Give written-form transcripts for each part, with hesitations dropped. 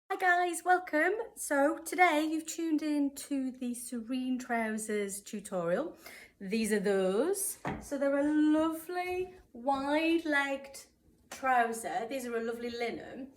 Hi guys, welcome. So today you've tuned in to the Serene trousers tutorial. These are those. So they're a lovely wide-legged trouser. These are a lovely linen.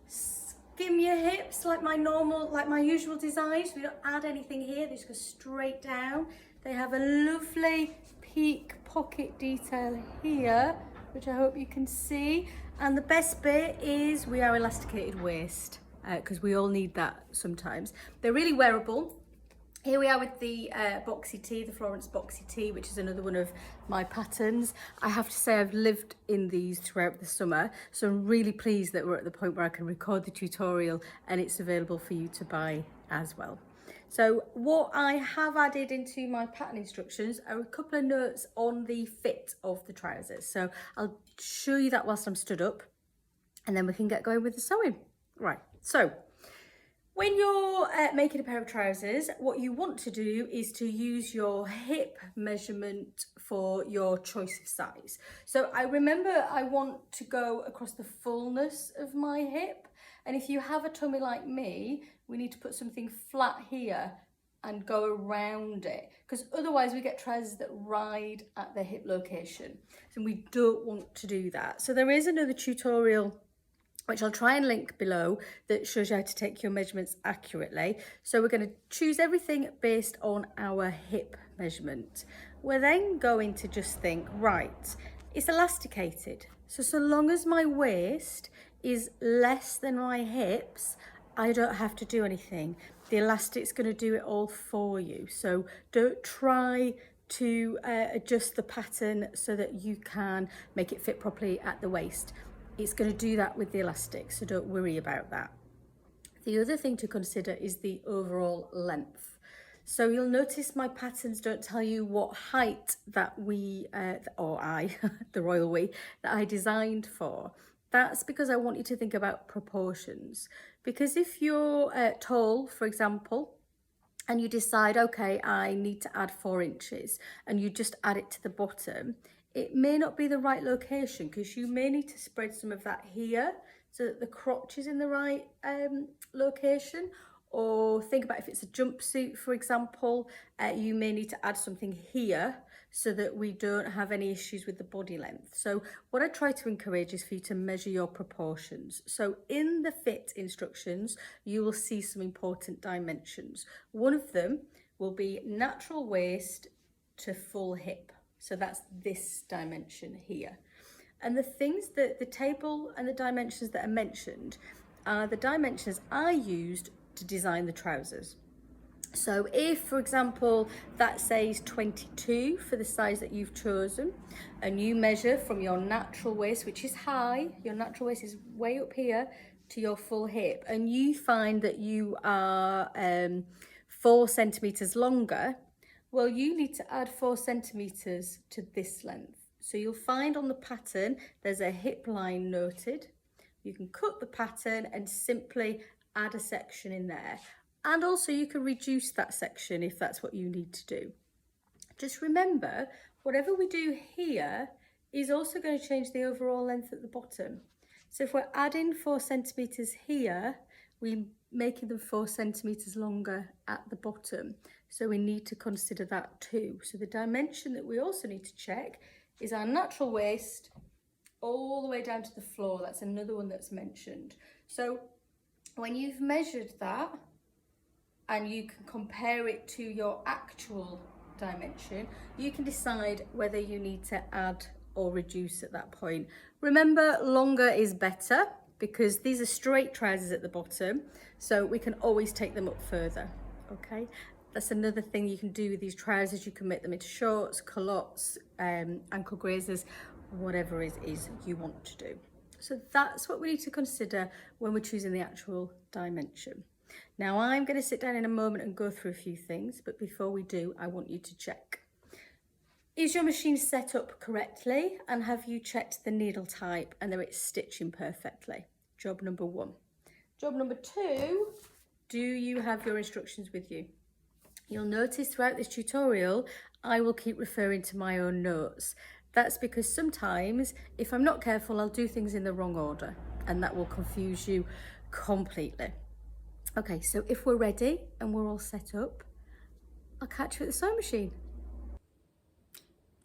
Skim your hips like my usual designs. We don't add anything here. They just go straight down. They have a lovely peak pocket detail here, which I hope you can see. And the best bit is we are elasticated waist, because we all need that sometimes. They're really wearable. Here we are with the boxy tee, the Florence boxy tee, which is another one of my patterns. I have to say I've lived in these throughout the summer, so I'm really pleased that we're at the point where I can record the tutorial and it's available for you to buy as well. So what I have added into my pattern instructions are a couple of notes on the fit of the trousers. So I'll show you that whilst I'm stood up and then we can get going with the sewing. Right, so when you're making a pair of trousers, what you want to do is to use your hip measurement for your choice of size. So I remember I want to go across the fullness of my hip. And if you have a tummy like me, we need to put something flat here and go around it, because otherwise we get trousers that ride at the hip location. So we don't want to do that. So there is another tutorial which I'll try and link below, that shows you how to take your measurements accurately. So we're going to choose everything based on our hip measurement. We're then going to just think, right, it's elasticated. So long as my waist is less than my hips, I don't have to do anything. The elastic's going to do it all for you. So don't try to adjust the pattern so that you can make it fit properly at the waist. It's going to do that with the elastic, so don't worry about that. The other thing to consider is the overall length. So you'll notice my patterns don't tell you what height that the royal we, that I designed for. That's because I want you to think about proportions. Because if you're tall, for example, and you decide, okay, I need to add 4 inches, and you just add it to the bottom, it may not be the right location, because you may need to spread some of that here so that the crotch is in the right location. Or think about if it's a jumpsuit, for example, you may need to add something here so that we don't have any issues with the body length. So what I try to encourage is for you to measure your proportions. So in the fit instructions, you will see some important dimensions. One of them will be natural waist to full hip. So that's this dimension here. And the things that the table and the dimensions that are mentioned are the dimensions I used to design the trousers. So if, for example, that says 22 for the size that you've chosen, and you measure from your natural waist, which is high, your natural waist is way up here, to your full hip, and you find that you are 4 centimeters longer, well, you need to add 4 centimeters to this length. So you'll find on the pattern, there's a hip line noted. You can cut the pattern and simply add a section in there. And also you can reduce that section if that's what you need to do. Just remember, whatever we do here is also going to change the overall length at the bottom. So if we're adding 4 centimeters here, we're making them 4 centimeters longer at the bottom. So we need to consider that too. So the dimension that we also need to check is our natural waist all the way down to the floor. That's another one that's mentioned. So when you've measured that and you can compare it to your actual dimension, you can decide whether you need to add or reduce at that point. Remember, longer is better, because these are straight trousers at the bottom, so we can always take them up further, okay? That's another thing you can do with these trousers. You can make them into shorts, culottes, ankle grazers, whatever it is you want to do. So that's what we need to consider when we're choosing the actual dimension. Now I'm going to sit down in a moment and go through a few things, but before we do, I want you to check. Is your machine set up correctly, and have you checked the needle type and that it's stitching perfectly? Job number 1. Job number 2, do you have your instructions with you? You'll notice throughout this tutorial, I will keep referring to my own notes. That's because sometimes, if I'm not careful, I'll do things in the wrong order, and that will confuse you completely. Okay, so if we're ready and we're all set up, I'll catch you at the sewing machine.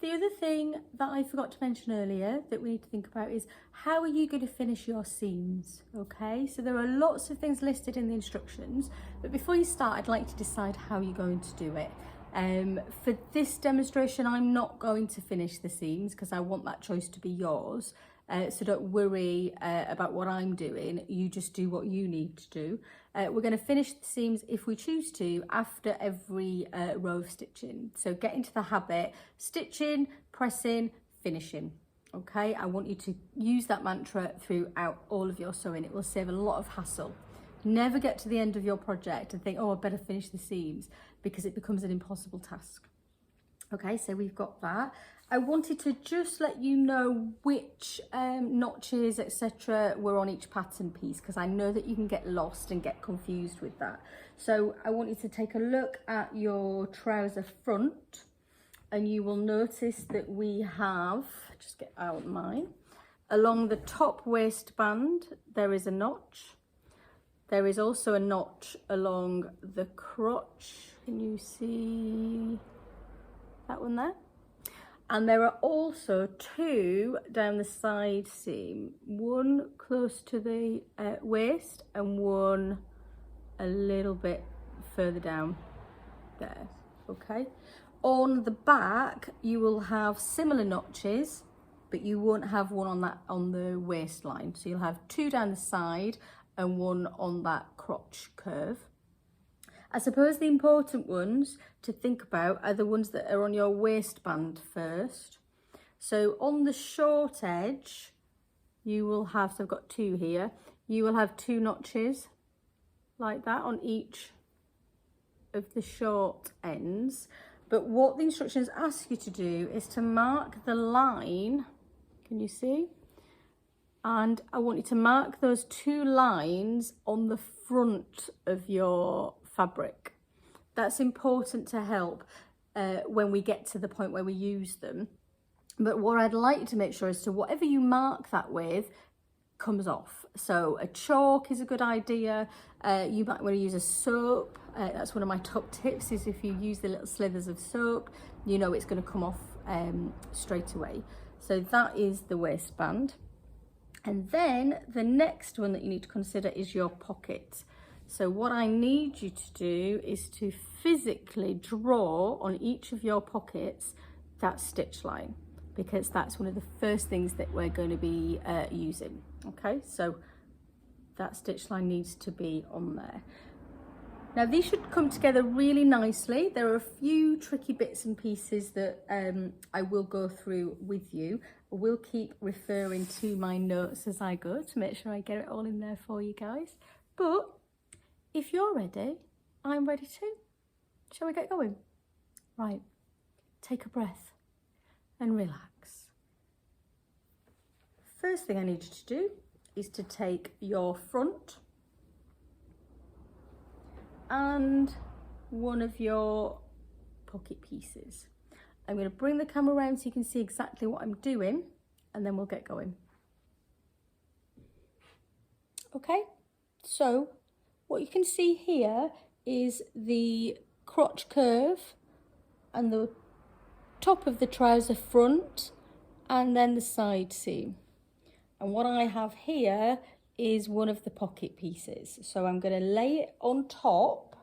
The other thing that I forgot to mention earlier that we need to think about is how are you going to finish your seams, okay? So there are lots of things listed in the instructions, but before you start, I'd like to decide how you're going to do it. For this demonstration, I'm not going to finish the seams because I want that choice to be yours. So don't worry about what I'm doing, you just do what you need to do. We're going to finish the seams if we choose to after every row of stitching. So get into the habit, stitching, pressing, finishing. Okay, I want you to use that mantra throughout all of your sewing. It will save a lot of hassle. Never get to the end of your project and think, oh, I better finish the seams, because it becomes an impossible task. Okay, so we've got that. I wanted to just let you know which notches, etc. were on each pattern piece, because I know that you can get lost and get confused with that. So I want you to take a look at your trouser front, and you will notice that we have, just get out mine, along the top waistband, there is a notch. There is also a notch along the crotch. Can you see that one there? And there are also two down the side seam, one close to the waist and one a little bit further down there, okay? On the back, you will have similar notches, but you won't have one on the waistline. So you'll have two down the side and one on that crotch curve. I suppose the important ones to think about are the ones that are on your waistband first. So on the short edge, you will have, so I've got two here, you will have two notches like that on each of the short ends. But what the instructions ask you to do is to mark the line, can you see? And I want you to mark those two lines on the front of your fabric. That's important to help when we get to the point where we use them. But what I'd like you to make sure is to whatever you mark that with comes off. So a chalk is a good idea. You might want to use a soap. That's one of my top tips, is if you use the little slithers of soap, you know it's going to come off straight away. So that is the waistband. And then the next one that you need to consider is your pocket. So what I need you to do is to physically draw on each of your pockets that stitch line, because that's one of the first things that we're going to be using. Okay, so that stitch line needs to be on there. Now these should come together really nicely. There are a few tricky bits and pieces that I will go through with you. I will keep referring to my notes as I go to make sure I get it all in there for you guys. But if you're ready, I'm ready too. Shall we get going? Right, take a breath and relax. First thing I need you to do is to take your front and one of your pocket pieces. I'm going to bring the camera around so you can see exactly what I'm doing, and then we'll get going. Okay, so what you can see here is the crotch curve and the top of the trouser front and then the side seam. And what I have here is one of the pocket pieces. So I'm going to lay it on top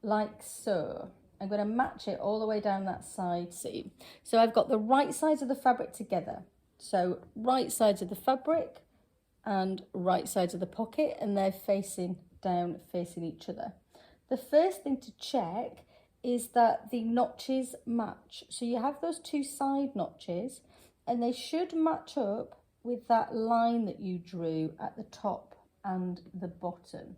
like so. I'm going to match it all the way down that side seam. So I've got the right sides of the fabric together. So right sides of the fabric and right sides of the pocket, and they're facing down, facing each other. The first thing to check is that the notches match. So you have those two side notches and they should match up with that line that you drew at the top and the bottom.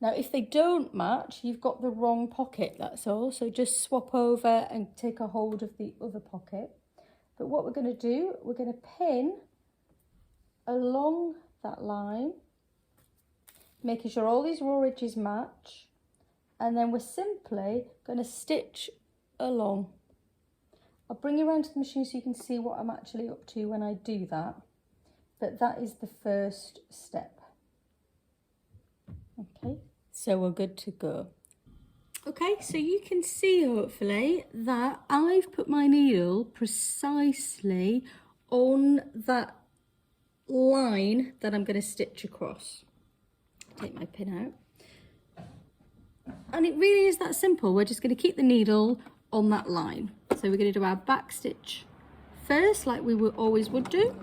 Now, if they don't match, you've got the wrong pocket, that's all. So just swap over and take a hold of the other pocket. But what we're going to do, we're going to pin along that line, making sure all these raw edges match. And then we're simply going to stitch along. I'll bring you around to the machine so you can see what I'm actually up to when I do that. but that is the first step. Okay, so we're good to go. Okay, so you can see hopefully that I've put my needle precisely on that line that I'm going to stitch across. Take my pin out. And it really is that simple. We're just going to keep the needle on that line. So we're going to do our back stitch first, like we always would do.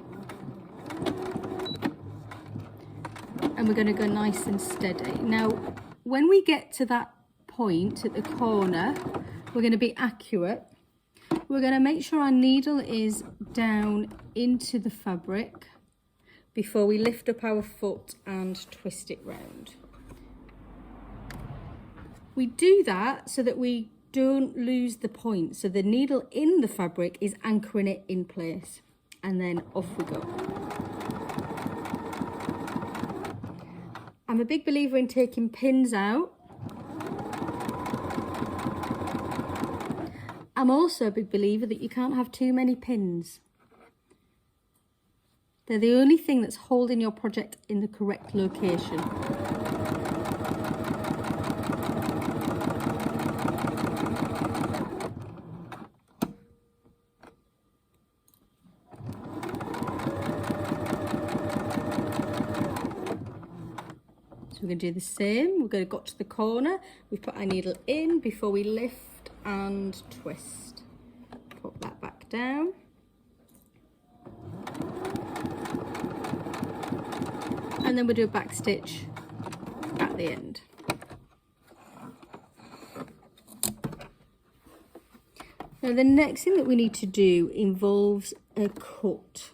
And we're going to go nice and steady. Now, when we get to that point at the corner, we're going to be accurate. We're going to make sure our needle is down into the fabric before we lift up our foot and twist it round. We do that so that we don't lose the point. So the needle in the fabric is anchoring it in place, and then off we go. I'm a big believer in taking pins out. I'm also a big believer that you can't have too many pins. They're the only thing that's holding your project in the correct location. So we're going to do the same. We're going to go to the corner. We put our needle in before we lift and twist. Put that back down. And then we'll do a back stitch at the end. Now the next thing that we need to do involves a cut.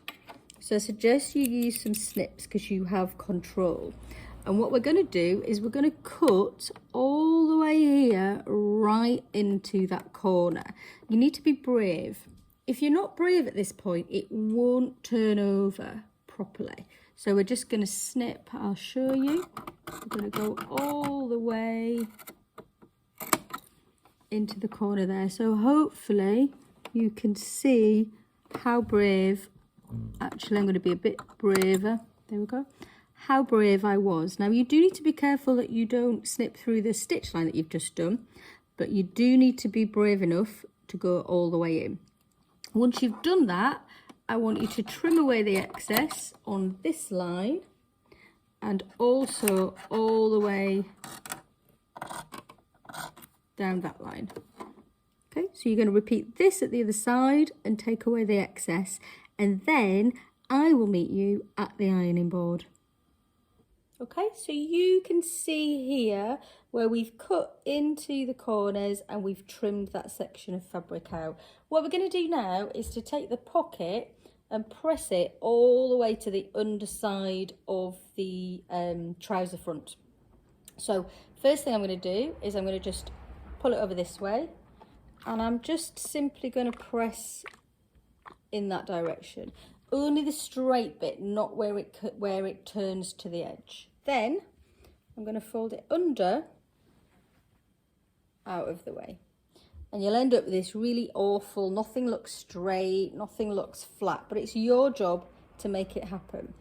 So I suggest you use some snips because you have control. And what we're going to do is we're going to cut all the way here right into that corner. You need to be brave. If you're not brave at this point, it won't turn over properly. So we're just going to snip. I'll show you. We're going to go all the way into the corner there. So hopefully you can see how brave. Actually, I'm going to be a bit braver. There we go. How brave I was. Now you do need to be careful that you don't snip through the stitch line that you've just done, but you do need to be brave enough to go all the way in. Once you've done that, I want you to trim away the excess on this line and also all the way down that line. Okay, so you're going to repeat this at the other side and take away the excess, and then I will meet you at the ironing board. Okay, so you can see here where we've cut into the corners and we've trimmed that section of fabric out. What we're going to do now is to take the pocket and press it all the way to the underside of the trouser front. So first thing I'm going to do is I'm going to just pull it over this way, and I'm just simply going to press in that direction. Only the straight bit, not where it turns to the edge. Then I'm going to fold it under, out of the way. And you'll end up with this really awful, nothing looks straight, nothing looks flat, but it's your job to make it happen.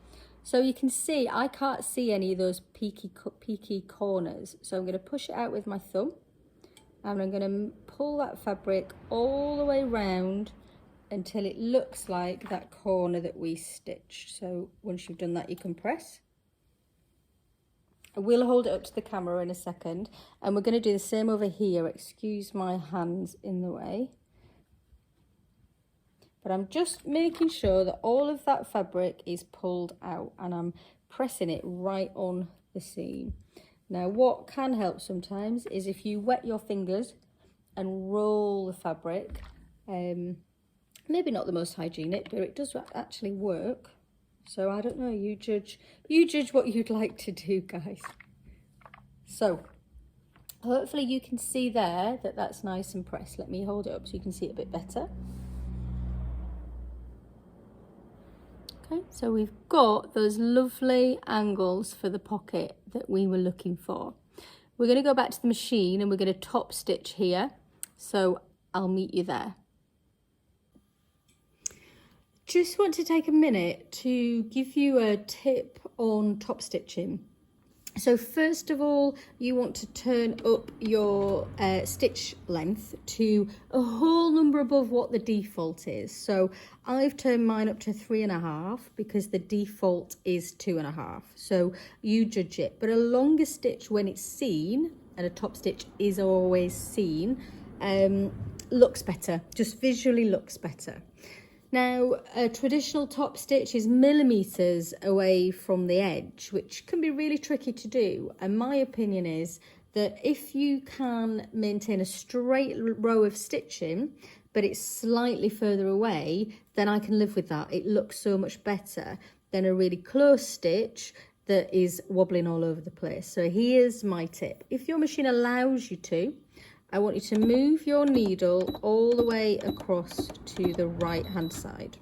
So you can see, I can't see any of those peaky corners. So I'm going to push it out with my thumb, and I'm going to pull that fabric all the way round until it looks like that corner that we stitched. So once you've done that, you can press. I will hold it up to the camera in a second, and we're going to do the same over here. Excuse my hands in the way. But I'm just making sure that all of that fabric is pulled out, and I'm pressing it right on the seam. Now what can help sometimes is if you wet your fingers and roll the fabric. Maybe not the most hygienic, but it does actually work. So I don't know, you judge what you'd like to do, guys. So hopefully you can see there that that's nice and pressed. Let me hold it up so you can see it a bit better. Okay, so we've got those lovely angles for the pocket that we were looking for. We're going to go back to the machine and we're going to top stitch here. So I'll meet you there. just want to take a minute to give you a tip on top stitching. So first of all, you want to turn up your stitch length to a whole number above what the default is. So I've turned mine up to 3.5 because the default is 2.5. So you judge it. But a longer stitch when it's seen, and a top stitch is always seen, looks better, just visually looks better. Now, a traditional top stitch is millimetres away from the edge, which can be really tricky to do. And my opinion is that if you can maintain a straight row of stitching, but it's slightly further away, then I can live with that. It looks so much better than a really close stitch that is wobbling all over the place. So here's my tip. If your machine allows you to, I want you to move your needle all the way across to the right hand side.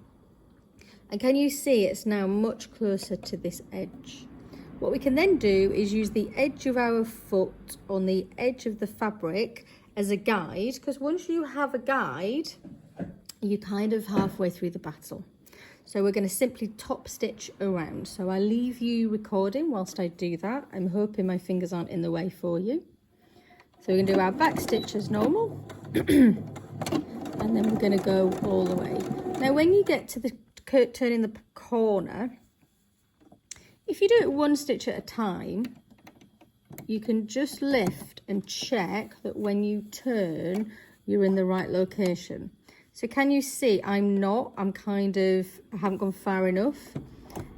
And can you see it's now much closer to this edge? What we can then do is use the edge of our foot on the edge of the fabric as a guide, because once you have a guide, you're kind of halfway through the battle. So we're going to simply top stitch around. So I leave you recording whilst I do that. I'm hoping my fingers aren't in the way for you. So we're going to do our back stitch as normal, and then we're going to go all the way. Now when you get to the turning the corner, if you do it one stitch at a time, you can just lift and check that when you turn, you're in the right location. So can you see I haven't gone far enough,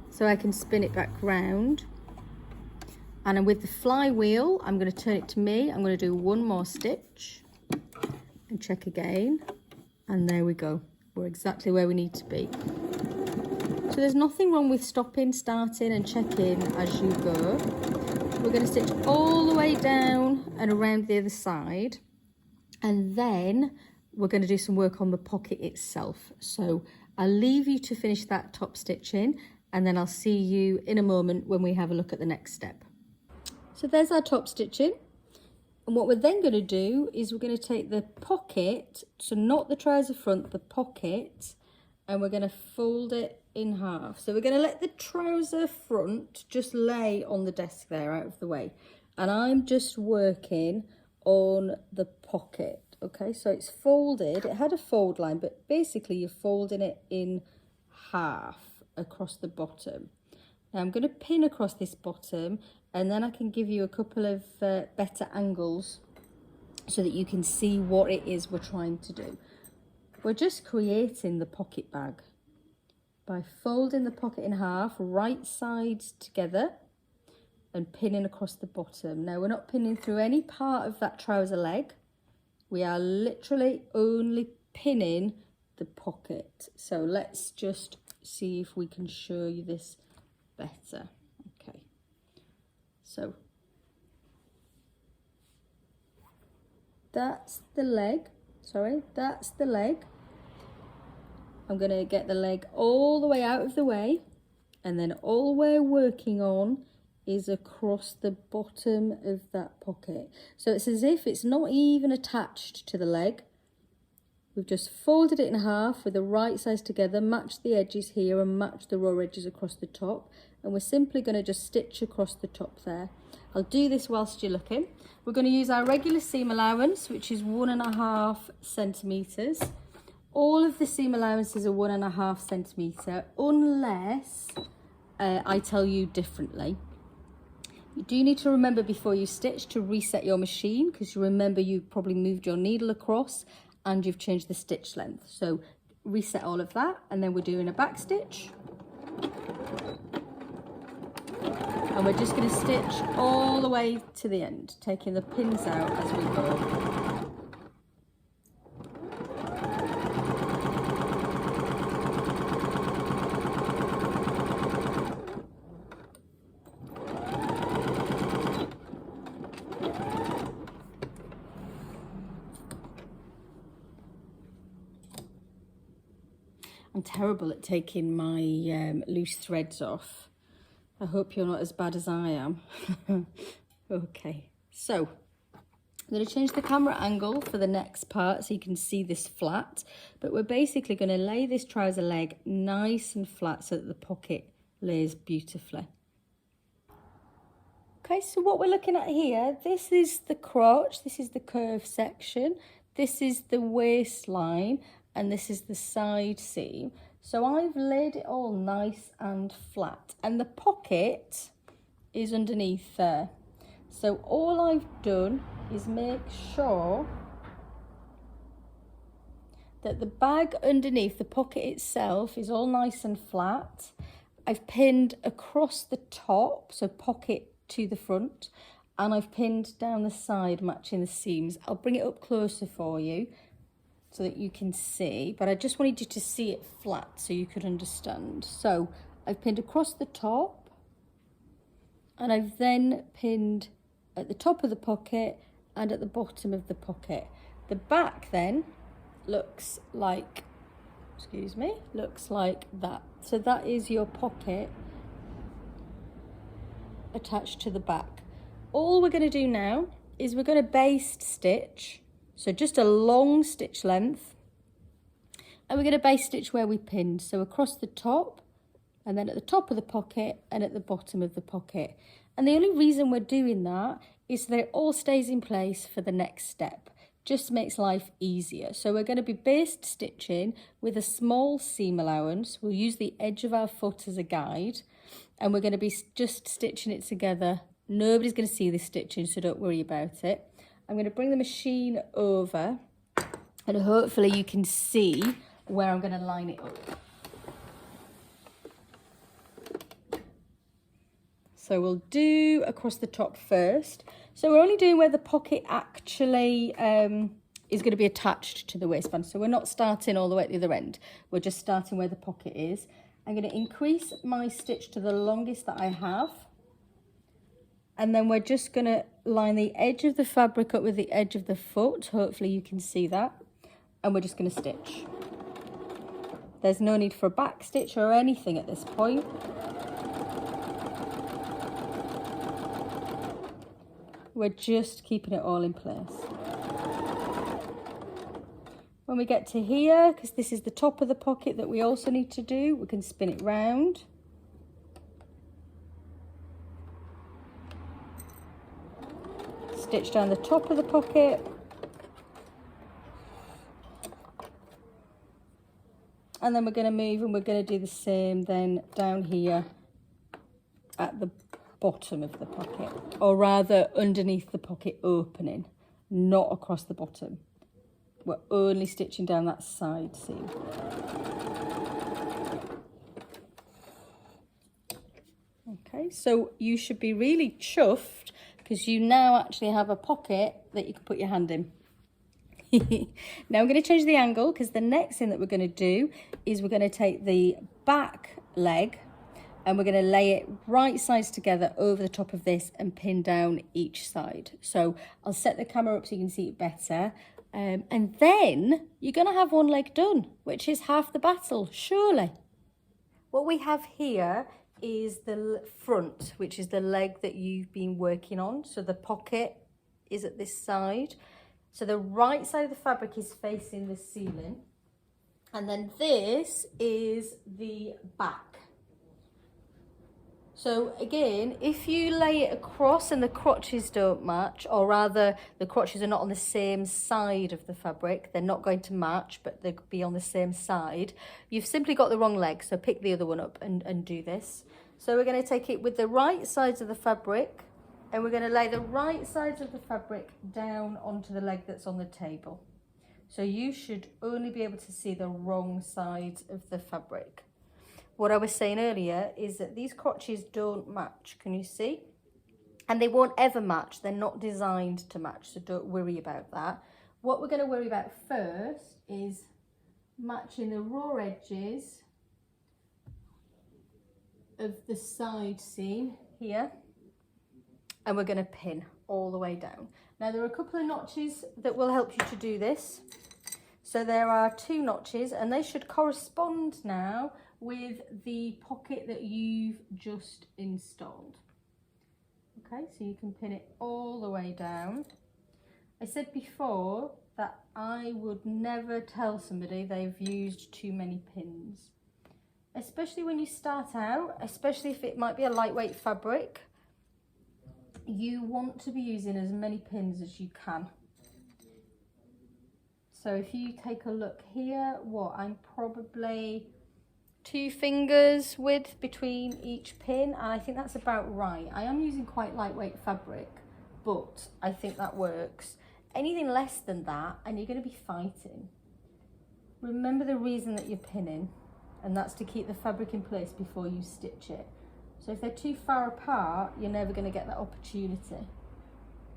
so I can spin it back round. And with the flywheel, I'm going to turn it to me. I'm going to do one more stitch and check again. And there we go. We're exactly where we need to be. So there's nothing wrong with stopping, starting and checking as you go. We're going to stitch all the way down and around the other side. And then we're going to do some work on the pocket itself. So I'll leave you to finish that top stitching, and then I'll see you in a moment when we have a look at the next step. So there's our top stitching, and what we're then going to do is we're going to take the pocket, so not the trouser front, the pocket, and we're going to fold it in half. So we're going to let the trouser front just lay on the desk there out of the way, and I'm just working on the pocket. Okay, so it's folded, it had a fold line, but basically you're folding it in half across the bottom. Now I'm going to pin across this bottom, and then I can give you a couple of better angles so that you can see what it is we're trying to do. We're just creating the pocket bag by folding the pocket in half, right sides together, and pinning across the bottom. Now we're not pinning through any part of that trouser leg. We are literally only pinning the pocket. So let's just see if we can show you this better. Okay, so that's the leg, that's the leg. I'm going to get the leg all the way out of the way, and then all we're working on is across the bottom of that pocket. So it's as if it's not even attached to the leg. We've just folded it in half with the right sides together, matched the edges here and matched the raw edges across the top, and we're simply going to just stitch across the top there. I'll do this whilst you're looking. We're going to use our regular seam allowance, which is 1.5 centimetres. All of the seam allowances are 1.5 centimetre, unless I tell you differently. You do need to remember before you stitch to reset your machine, because you remember you've probably moved your needle across and you've changed the stitch length. So reset all of that, and then we're doing a back stitch. And we're just going to stitch all the way to the end, taking the pins out as we go. I'm terrible at taking my loose threads off. I hope you're not as bad as I am. Okay, so I'm going to change the camera angle for the next part so you can see this flat, but we're basically going to lay this trouser leg nice and flat so that the pocket lays beautifully. Okay, so what we're looking at here, this is the crotch, this is the curve section, this is the waistline, and this is the side seam. So I've laid it all nice and flat, and the pocket is underneath there. So all I've done is make sure that the bag underneath, the pocket itself, is all nice and flat. I've pinned across the top, so pocket to the front, and I've pinned down the side matching the seams. I'll bring it up closer for you so that you can see, but I just wanted you to see it flat so you could understand. So I've pinned across the top, and I've then pinned at the top of the pocket and at the bottom of the pocket. The back then looks like, looks like that. So that is your pocket attached to the back. All we're going to do now is we're going to baste stitch, so just a long stitch length, and we're going to baste stitch where we pinned, so across the top, and then at the top of the pocket and at the bottom of the pocket. And the only reason we're doing that is that it all stays in place for the next step. Just makes life easier. So we're going to be baste stitching with a small seam allowance. We'll use the edge of our foot as a guide, and we're going to be just stitching it together. Nobody's going to see this stitching, so don't worry about it. I'm going to bring the machine over, and hopefully you can see where I'm going to line it up. So we'll do across the top first. So we're only doing where the pocket actually is going to be attached to the waistband. So we're not starting all the way at the other end. We're just starting where the pocket is. I'm going to increase my stitch to the longest that I have. And then we're just going to line the edge of the fabric up with the edge of the foot. Hopefully you can see that. And we're just going to stitch. There's no need for a back stitch or anything at this point. We're just keeping it all in place. When we get to here, because this is the top of the pocket that we also need to do, we can spin it round. Stitch down the top of the pocket. And then we're going to move, and we're going to do the same then down here at the bottom of the pocket, or rather underneath the pocket opening, not across the bottom. We're only stitching down that side seam. Okay, so you should be really chuffed because you now actually have a pocket that you can put your hand in. Now I'm going to change the angle because the next thing that we're going to do is we're going to take the back leg and we're going to lay it right sides together over the top of this and pin down each side. So I'll set the camera up so you can see it better. And then you're going to have one leg done, which is half the battle, surely. What we have here is the front, which is the leg that you've been working on. So the pocket is at this side. So the right side of the fabric is facing the ceiling. And then this is the back. So again, if you lay it across and the crotches don't match, or rather the crotches are not on the same side of the fabric, they're not going to match, but they'll be on the same side, you've simply got the wrong leg. So pick the other one up and do this. So we're going to take it with the right sides of the fabric, and we're going to lay the right sides of the fabric down onto the leg that's on the table. So you should only be able to see the wrong sides of the fabric. What I was saying earlier is that these crotches don't match, can you see? And they won't ever match, they're not designed to match, so don't worry about that. What we're going to worry about first is matching the raw edges of the side seam here, and we're going to pin all the way down. Now there are a couple of notches that will help you to do this. So there are 2 notches, and they should correspond now with the pocket that you've just installed. Okay, so you can pin it all the way down. I said before that I would never tell somebody they've used too many pins, especially when you start out, especially if it might be a lightweight fabric. You want to be using as many pins as you can. So if you take a look here, I'm probably 2 fingers width between each pin, and I think that's about right. I am using quite lightweight fabric, but I think that works. Anything less than that and you're going to be fighting. Remember the reason that you're pinning, and that's to keep the fabric in place before you stitch it. So if they're too far apart, you're never going to get that opportunity.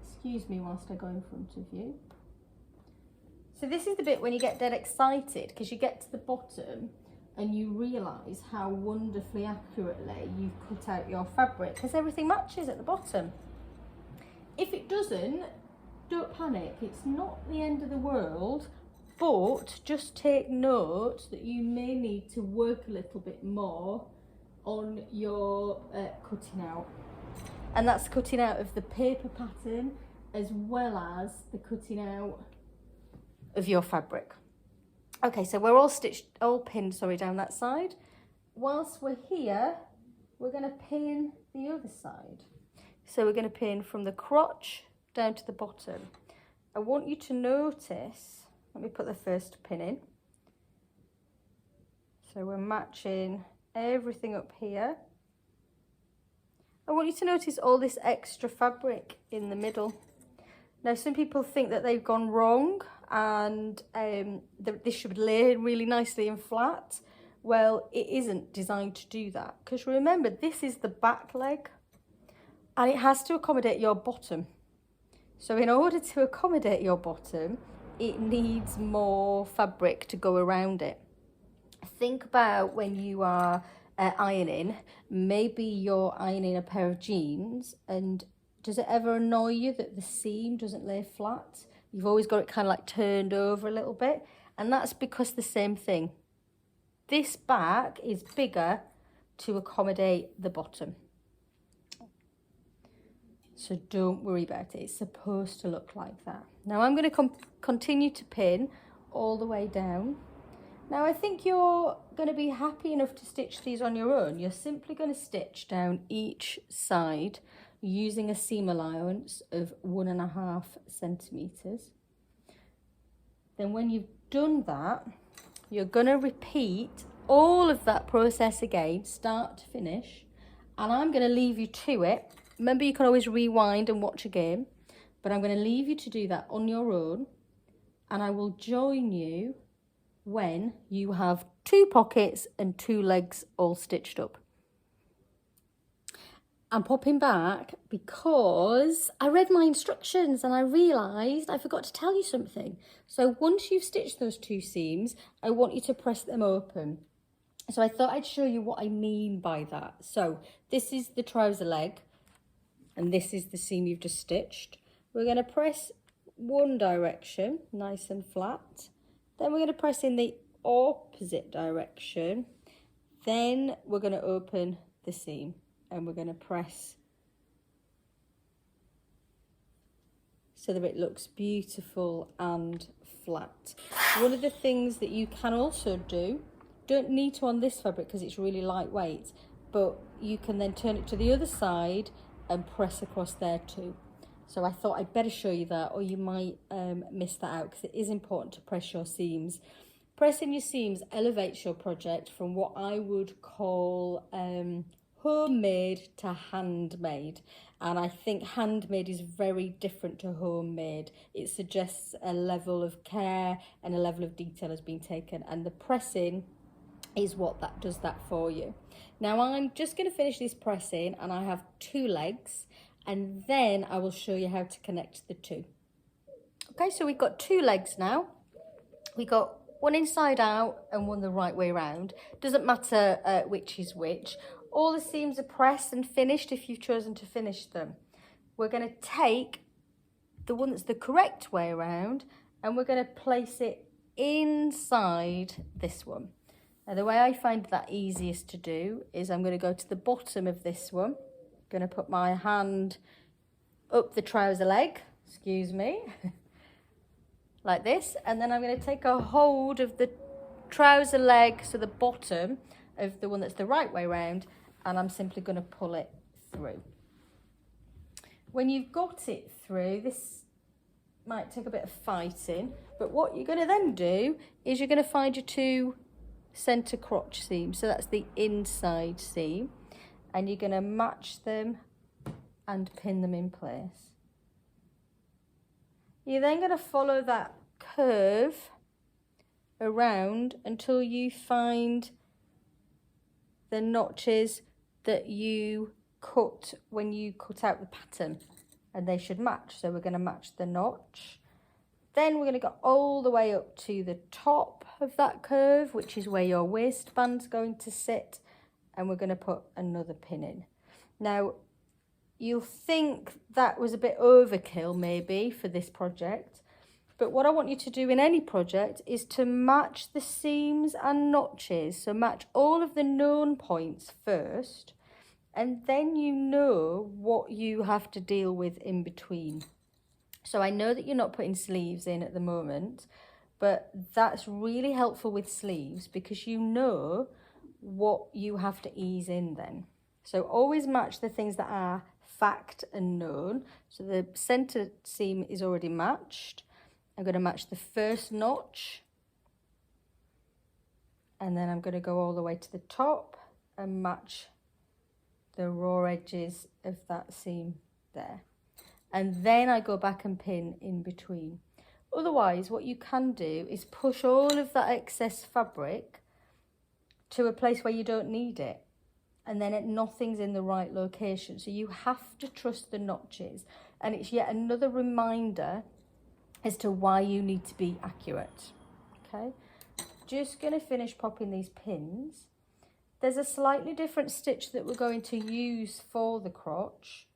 Excuse me whilst I go in front of you. So this is the bit when you get dead excited, because you get to the bottom and you realise how wonderfully accurately you've cut out your fabric, because everything matches at the bottom. If it doesn't, don't panic. It's not the end of the world, but just take note that you may need to work a little bit more on your cutting out. And that's cutting out of the paper pattern as well as the cutting out of your fabric. Okay, so we're all pinned down that side. Whilst we're here, we're going to pin the other side. So we're going to pin from the crotch down to the bottom. I want you to notice, let me put the first pin in. So we're matching everything up here. I want you to notice all this extra fabric in the middle. Now, some people think that they've gone wrong and this should lay really nicely and flat. Well, it isn't designed to do that, because remember, this is the back leg and it has to accommodate your bottom. So in order to accommodate your bottom, it needs more fabric to go around it. Think about when you are ironing, maybe you're ironing a pair of jeans, and does it ever annoy you that the seam doesn't lay flat? You've always got it kind of like turned over a little bit, and that's because the same thing. This back is bigger to accommodate the bottom. So don't worry about it. It's supposed to look like that. Now I'm going to continue to pin all the way down. Now I think you're going to be happy enough to stitch these on your own. You're simply going to stitch down each side using a seam allowance of 1.5 centimetres. Then when you've done that, you're going to repeat all of that process again, start to finish, and I'm going to leave you to it. Remember, you can always rewind and watch again, but I'm going to leave you to do that on your own, and I will join you when you have 2 pockets and 2 legs all stitched up. I'm popping back because I read my instructions and I realised I forgot to tell you something. So once you've stitched those 2 seams, I want you to press them open. So I thought I'd show you what I mean by that. So this is the trouser leg and this is the seam you've just stitched. We're going to press one direction, nice and flat. Then we're going to press in the opposite direction. Then we're going to open the seam and we're going to press so that it looks beautiful and flat. One of the things that you can also do, don't need to on this fabric because it's really lightweight, but you can then turn it to the other side and press across there too. So I thought I'd better show you that, or you might miss that out, because it is important to press your seams. Pressing your seams elevates your project from what I would call homemade to handmade. And I think handmade is very different to homemade. It suggests a level of care and a level of detail has been taken, and the pressing is what that does that for you. Now I'm just going to finish this pressing, and I have 2 legs, and then I will show you how to connect the 2. Okay, so we've got 2 legs now. We got one inside out and one the right way around. Doesn't matter which is which. All the seams are pressed and finished if you've chosen to finish them. We're going to take the one that's the correct way around and we're going to place it inside this one. Now the way I find that easiest to do is I'm going to go to the bottom of this one. I'm going to put my hand up the trouser leg, excuse me, like this, and then I'm going to take a hold of the trouser leg, so the bottom of the one that's the right way round, and I'm simply going to pull it through. When you've got it through, this might take a bit of fighting, but what you're going to then do is you're going to find your two center crotch seams, so that's the inside seam, and you're going to match them and pin them in place. You're then going to follow that curve around until you find the notches that you cut when you cut out the pattern, and they should match. So we're going to match the notch, then we're going to go all the way up to the top of that curve, which is where your waistband's going to sit, and we're going to put another pin in. Now you'll think that was a bit overkill maybe for this project, but what I want you to do in any project is to match the seams and notches. So match all of the known points first, and then you know what you have to deal with in between. So I know that you're not putting sleeves in at the moment, but that's really helpful with sleeves because you know what you have to ease in then. So always match the things that are fact and known. So the center seam is already matched. I'm going to match the first notch, and then I'm going to go all the way to the top and match the raw edges of that seam there, and then I go back and pin in between. Otherwise, what you can do is push all of that excess fabric to a place where you don't need it, and then nothing's in the right location. So you have to trust the notches, and it's yet another reminder as to why you need to be accurate. Okay, just going to finish popping these pins. There's a slightly different stitch that we're going to use for the crotch,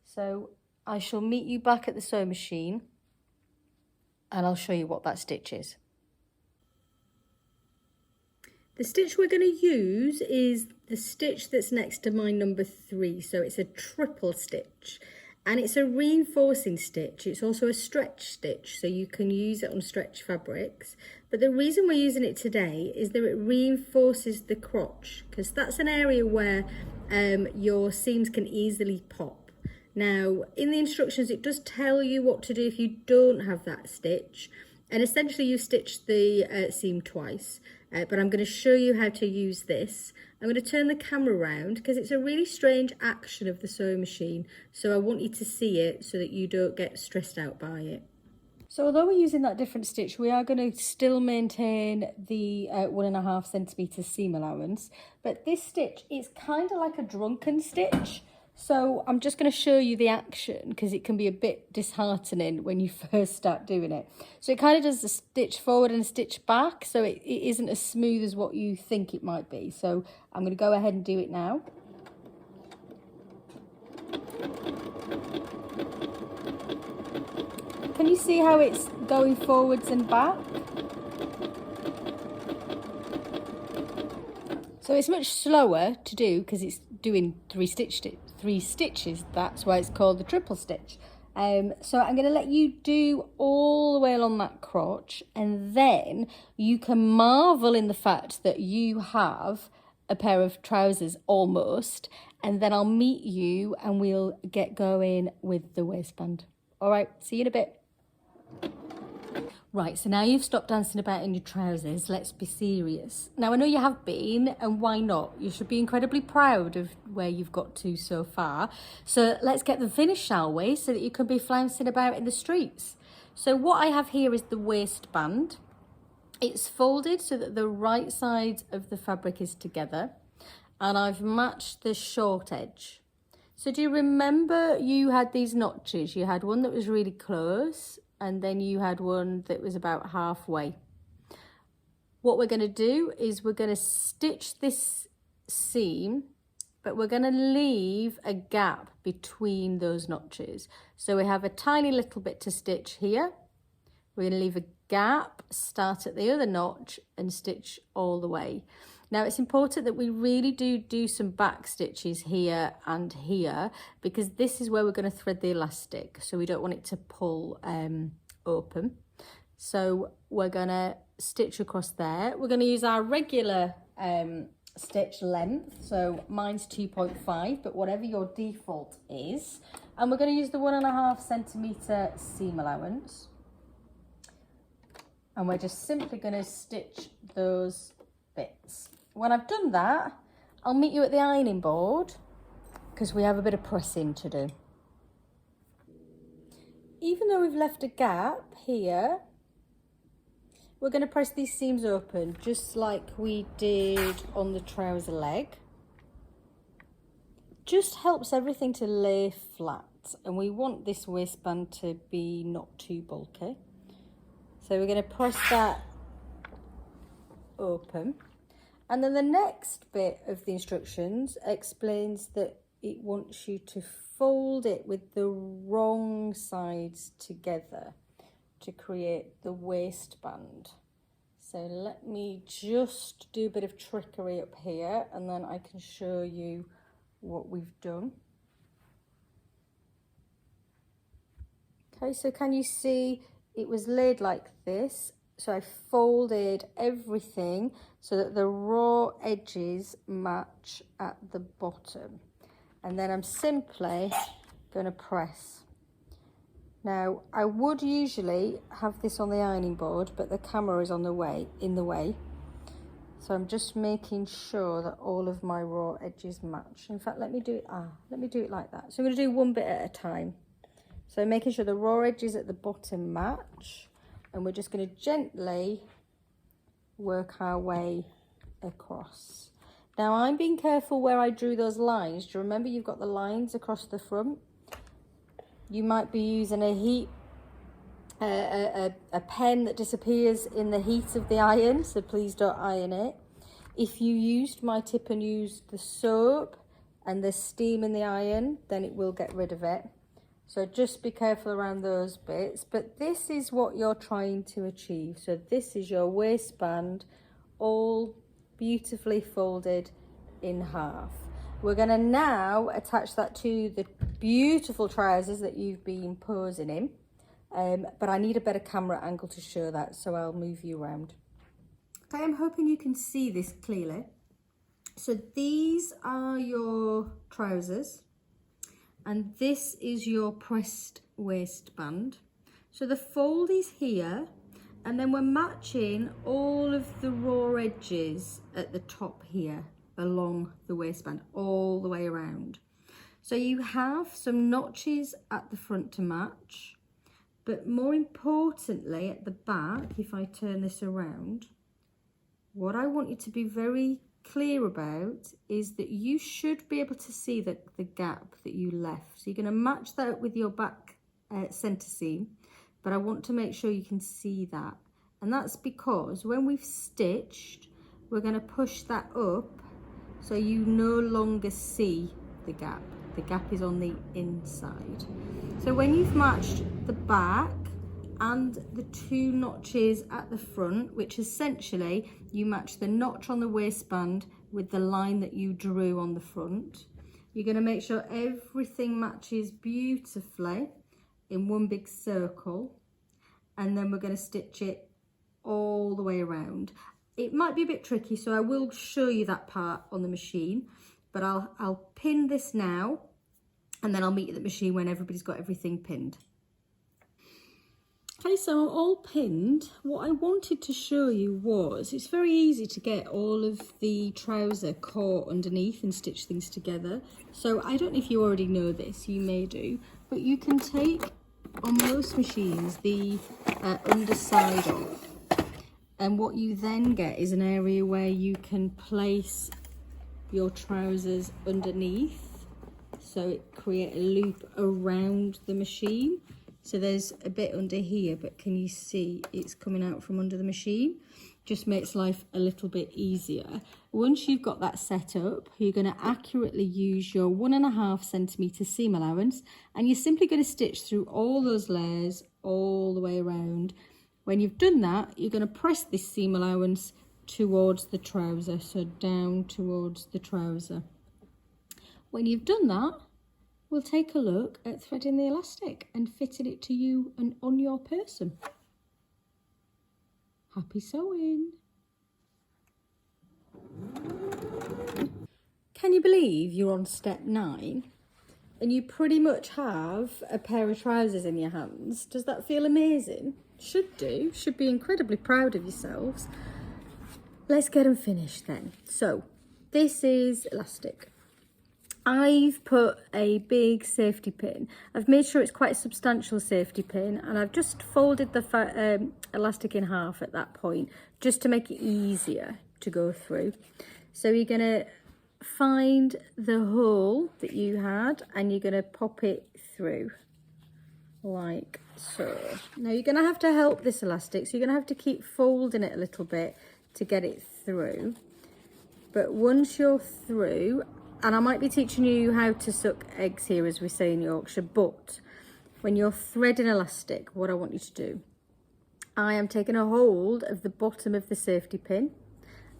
so I shall meet you back at the sewing machine and I'll show you what that stitch is. The stitch we're going to use is the stitch that's next to my number 3, so it's a triple stitch. And it's a reinforcing stitch. It's also a stretch stitch, so you can use it on stretch fabrics. But the reason we're using it today is that it reinforces the crotch, because that's an area where your seams can easily pop. Now, in the instructions, it does tell you what to do if you don't have that stitch. And essentially, you stitch the seam twice. But I'm going to show you how to use this. I'm going to turn the camera around because it's a really strange action of the sewing machine. So I want you to see it so that you don't get stressed out by it. So although we're using that different stitch, we are going to still maintain the 1.5 centimetre seam allowance. But this stitch is kind of like a drunken stitch. So I'm just going to show you the action because it can be a bit disheartening when you first start doing it. So it kind of does a stitch forward and a stitch back, so it isn't as smooth as what you think it might be. So I'm going to go ahead and do it now. Can you see how it's going forwards and back? So it's much slower to do because it's doing three stitches. That's why it's called the triple stitch. So I'm going to let you do all the way along that crotch, and then you can marvel in the fact that you have a pair of trousers almost, and then I'll meet you and we'll get going with the waistband. All right, see you in a bit. Right, so now you've stopped dancing about in your trousers, let's be serious. Now, I know you have been, and why not? You should be incredibly proud of where you've got to so far. So let's get them finished, shall we, so that you can be flouncing about in the streets. So what I have here is the waistband. It's folded so that the right side of the fabric is together, and I've matched the short edge. So do you remember you had these notches? You had one that was really close, and then you had one that was about halfway. What we're going to do is we're going to stitch this seam, but we're going to leave a gap between those notches. So we have a tiny little bit to stitch here. We're going to leave a gap, start at the other notch and stitch all the way. Now it's important that we really do some back stitches here and here, because this is where we're going to thread the elastic, so we don't want it to pull open. So we're gonna stitch across there. We're gonna use our regular stitch length. So mine's 2.5, but whatever your default is. And we're gonna use the 1.5 centimetre seam allowance. And we're just simply gonna stitch those bits. When I've done that, I'll meet you at the ironing board because we have a bit of pressing to do. Even though we've left a gap here, we're going to press these seams open just like we did on the trouser leg. Just helps everything to lay flat, and we want this waistband to be not too bulky. So we're going to press that open, and then the next bit of the instructions explains that it wants you to fold it with the wrong sides together to create the waistband. So let me just do a bit of trickery up here, and then I can show you what we've done. Okay, so can you see it was laid like this? So I folded everything so that the raw edges match at the bottom. And then I'm simply going to press. Now, I would usually have this on the ironing board, but the camera is in the way. So I'm just making sure that all of my raw edges match. In fact, let me do it like that. So I'm going to do one bit at a time. So making sure the raw edges at the bottom match, and we're just going to gently work our way across. Now I'm being careful where I drew those lines. Do you remember you've got the lines across the front? You might be using a pen that disappears in the heat of the iron, so please don't iron it. If you used my tip and used the soap and the steam in the iron, then it will get rid of it. So just be careful around those bits. But this is what you're trying to achieve. So this is your waistband, all beautifully folded in half. We're going to now attach that to the beautiful trousers that you've been posing in, but I need a better camera angle to show that, so I'll move you around. Okay, I'm hoping you can see this clearly. So these are your trousers, and this is your pressed waistband. So the fold is here, and then we're matching all of the raw edges at the top here along the waistband all the way around. So you have some notches at the front to match, but more importantly at the back, if I turn this around, what I want you to be very clear about is that you should be able to see the gap that you left. So you're going to match that with your back centre seam, but I want to make sure you can see that. And that's because when we've stitched, we're going to push that up so you no longer see the gap. The gap is on the inside. So when you've matched the back and the two notches at the front, which essentially you match the notch on the waistband with the line that you drew on the front, you're going to make sure everything matches beautifully in one big circle, and then we're going to stitch it all the way around. It might be a bit tricky, so I will show you that part on the machine, but I'll pin this now, and then I'll meet you at the machine when everybody's got everything pinned. Okay, so all pinned. What I wanted to show you was, it's very easy to get all of the trouser caught underneath and stitch things together. So I don't know if you already know this, you may do, but you can take, on most machines, the underside off. And what you then get is an area where you can place your trousers underneath, so it create a loop around the machine. So there's a bit under here, but can you see it's coming out from under the machine? Just makes life a little bit easier. Once you've got that set up, you're going to accurately use your 1.5 centimetre seam allowance, and you're simply going to stitch through all those layers all the way around. When you've done that, you're going to press this seam allowance towards the trouser, so down towards the trouser. When you've done that, we'll take a look at threading the elastic and fitting it to you and on your person. Happy sewing. Can you believe you're on step 9 and you pretty much have a pair of trousers in your hands? Does that feel amazing? Should do. Should be incredibly proud of yourselves. Let's get them finished then. So this is elastic. I've put a big safety pin. I've made sure it's quite a substantial safety pin, and I've just folded the elastic in half at that point just to make it easier to go through. So you're going to find the hole that you had and you're going to pop it through like so. Now you're going to have to help this elastic, so you're going to have to keep folding it a little bit to get it through. But once you're through, and I might be teaching you how to suck eggs here, as we say in Yorkshire, but when you're threading elastic, what I want you to do, I am taking a hold of the bottom of the safety pin,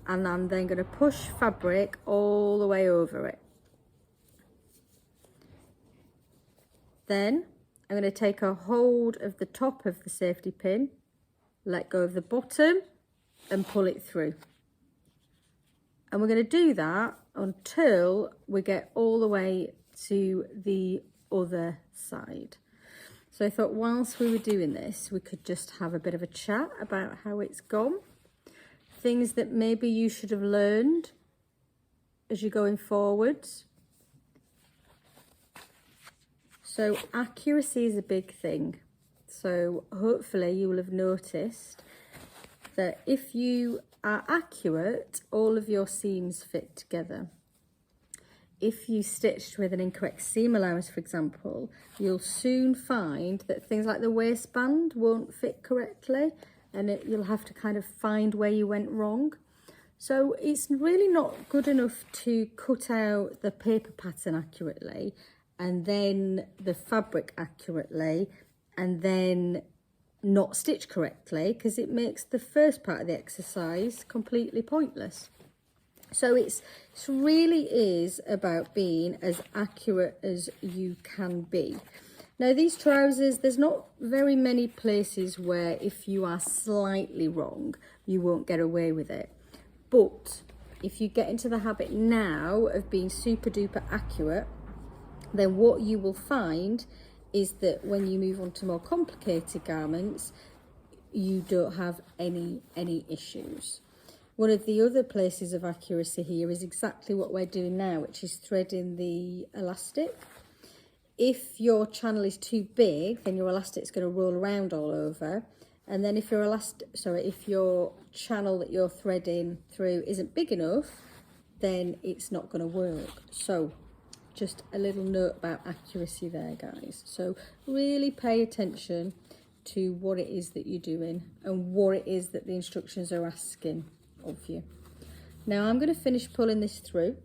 and I'm then going to push fabric all the way over it. Then I'm going to take a hold of the top of the safety pin, let go of the bottom, and pull it through. And we're going to do that until we get all the way to the other side. So I thought whilst we were doing this, we could just have a bit of a chat about how it's gone. Things that maybe you should have learned as you're going forwards. So accuracy is a big thing. So hopefully you will have noticed that if you are accurate, all of your seams fit together. If you stitched with an incorrect seam allowance, for example, you'll soon find that things like the waistband won't fit correctly, and you'll have to kind of find where you went wrong. So it's really not good enough to cut out the paper pattern accurately and then the fabric accurately and then not stitch correctly, because it makes the first part of the exercise completely pointless. So it really is about being as accurate as you can be. Now these trousers, there's not very many places where if you are slightly wrong, you won't get away with it. But if you get into the habit now of being super duper accurate, then what you will find is that when you move on to more complicated garments, you don't have any issues. One of the other places of accuracy here is exactly what we're doing now, which is threading the elastic. If your channel is too big, then your elastic's going to roll around all over. And then if your channel that you're threading through isn't big enough, then it's not going to work. So just a little note about accuracy there, guys. So really pay attention to what it is that you're doing and what it is that the instructions are asking of you. Now I'm going to finish pulling this through,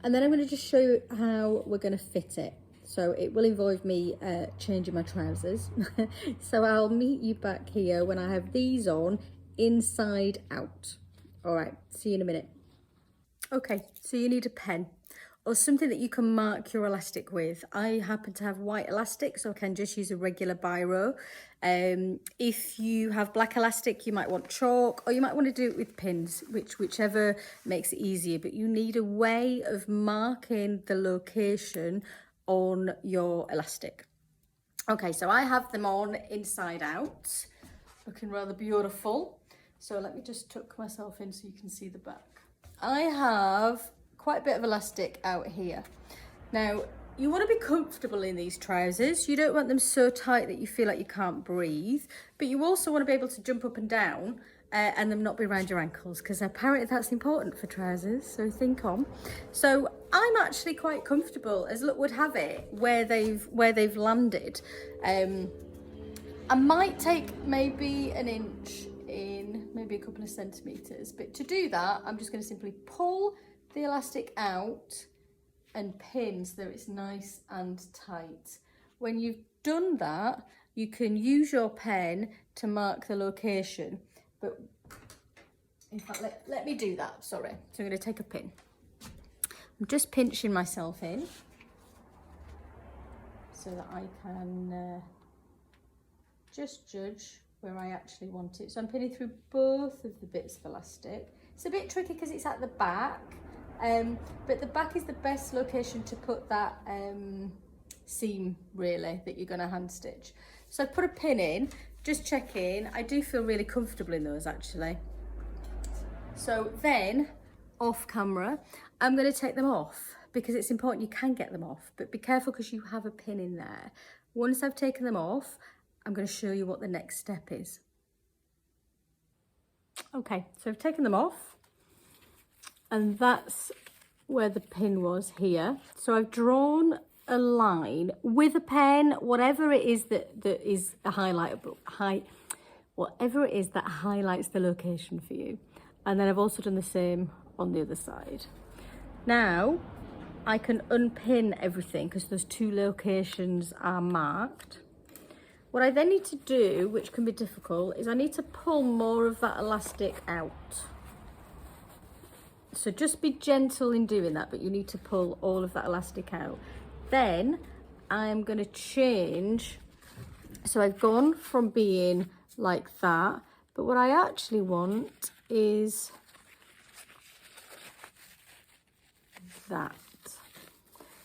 and then I'm going to just show you how we're going to fit it. So it will involve me changing my trousers. So I'll meet you back here when I have these on inside out. All right, see you in a minute. Okay, so you need a pen or something that you can mark your elastic with. I happen to have white elastic, so I can just use a regular biro. If you have black elastic, you might want chalk, or you might want to do it with pins, whichever makes it easier. But you need a way of marking the location on your elastic. Okay, so I have them on inside out, looking rather beautiful. So let me just tuck myself in so you can see the back. I have quite a bit of elastic out here. Now, you want to be comfortable in these trousers. You don't want them so tight that you feel like you can't breathe, but you also want to be able to jump up and down and them not be around your ankles, because apparently that's important for trousers, so think on. So I'm actually quite comfortable, as luck would have it, where they've landed. I might take maybe an inch in, maybe a couple of centimetres, but to do that, I'm just going to simply pull the elastic out and pin so that it's nice and tight. When you've done that, you can use your pen to mark the location. But in fact, let me do that, sorry. So I'm going to take a pin. I'm just pinching myself in so that I can just judge where I actually want it. So I'm pinning through both of the bits of elastic. It's a bit tricky because it's at the back, but the back is the best location to put that seam really that you're going to hand stitch. So I put a pin in, just checking. I do feel really comfortable in those actually. So then off camera, I'm going to take them off because it's important you can get them off, but be careful because you have a pin in there. Once I've taken them off, I'm going to show you what the next step is. Okay, so I've taken them off and that's where the pin was here. So I've drawn a line with a pen, whatever it is that is a whatever it is that highlights the location for you. And then I've also done the same on the other side. Now I can unpin everything because those two locations are marked. What I then need to do, which can be difficult, is I need to pull more of that elastic out. So just be gentle in doing that, but you need to pull all of that elastic out. Then I'm going to change. So I've gone from being like that, but what I actually want is that.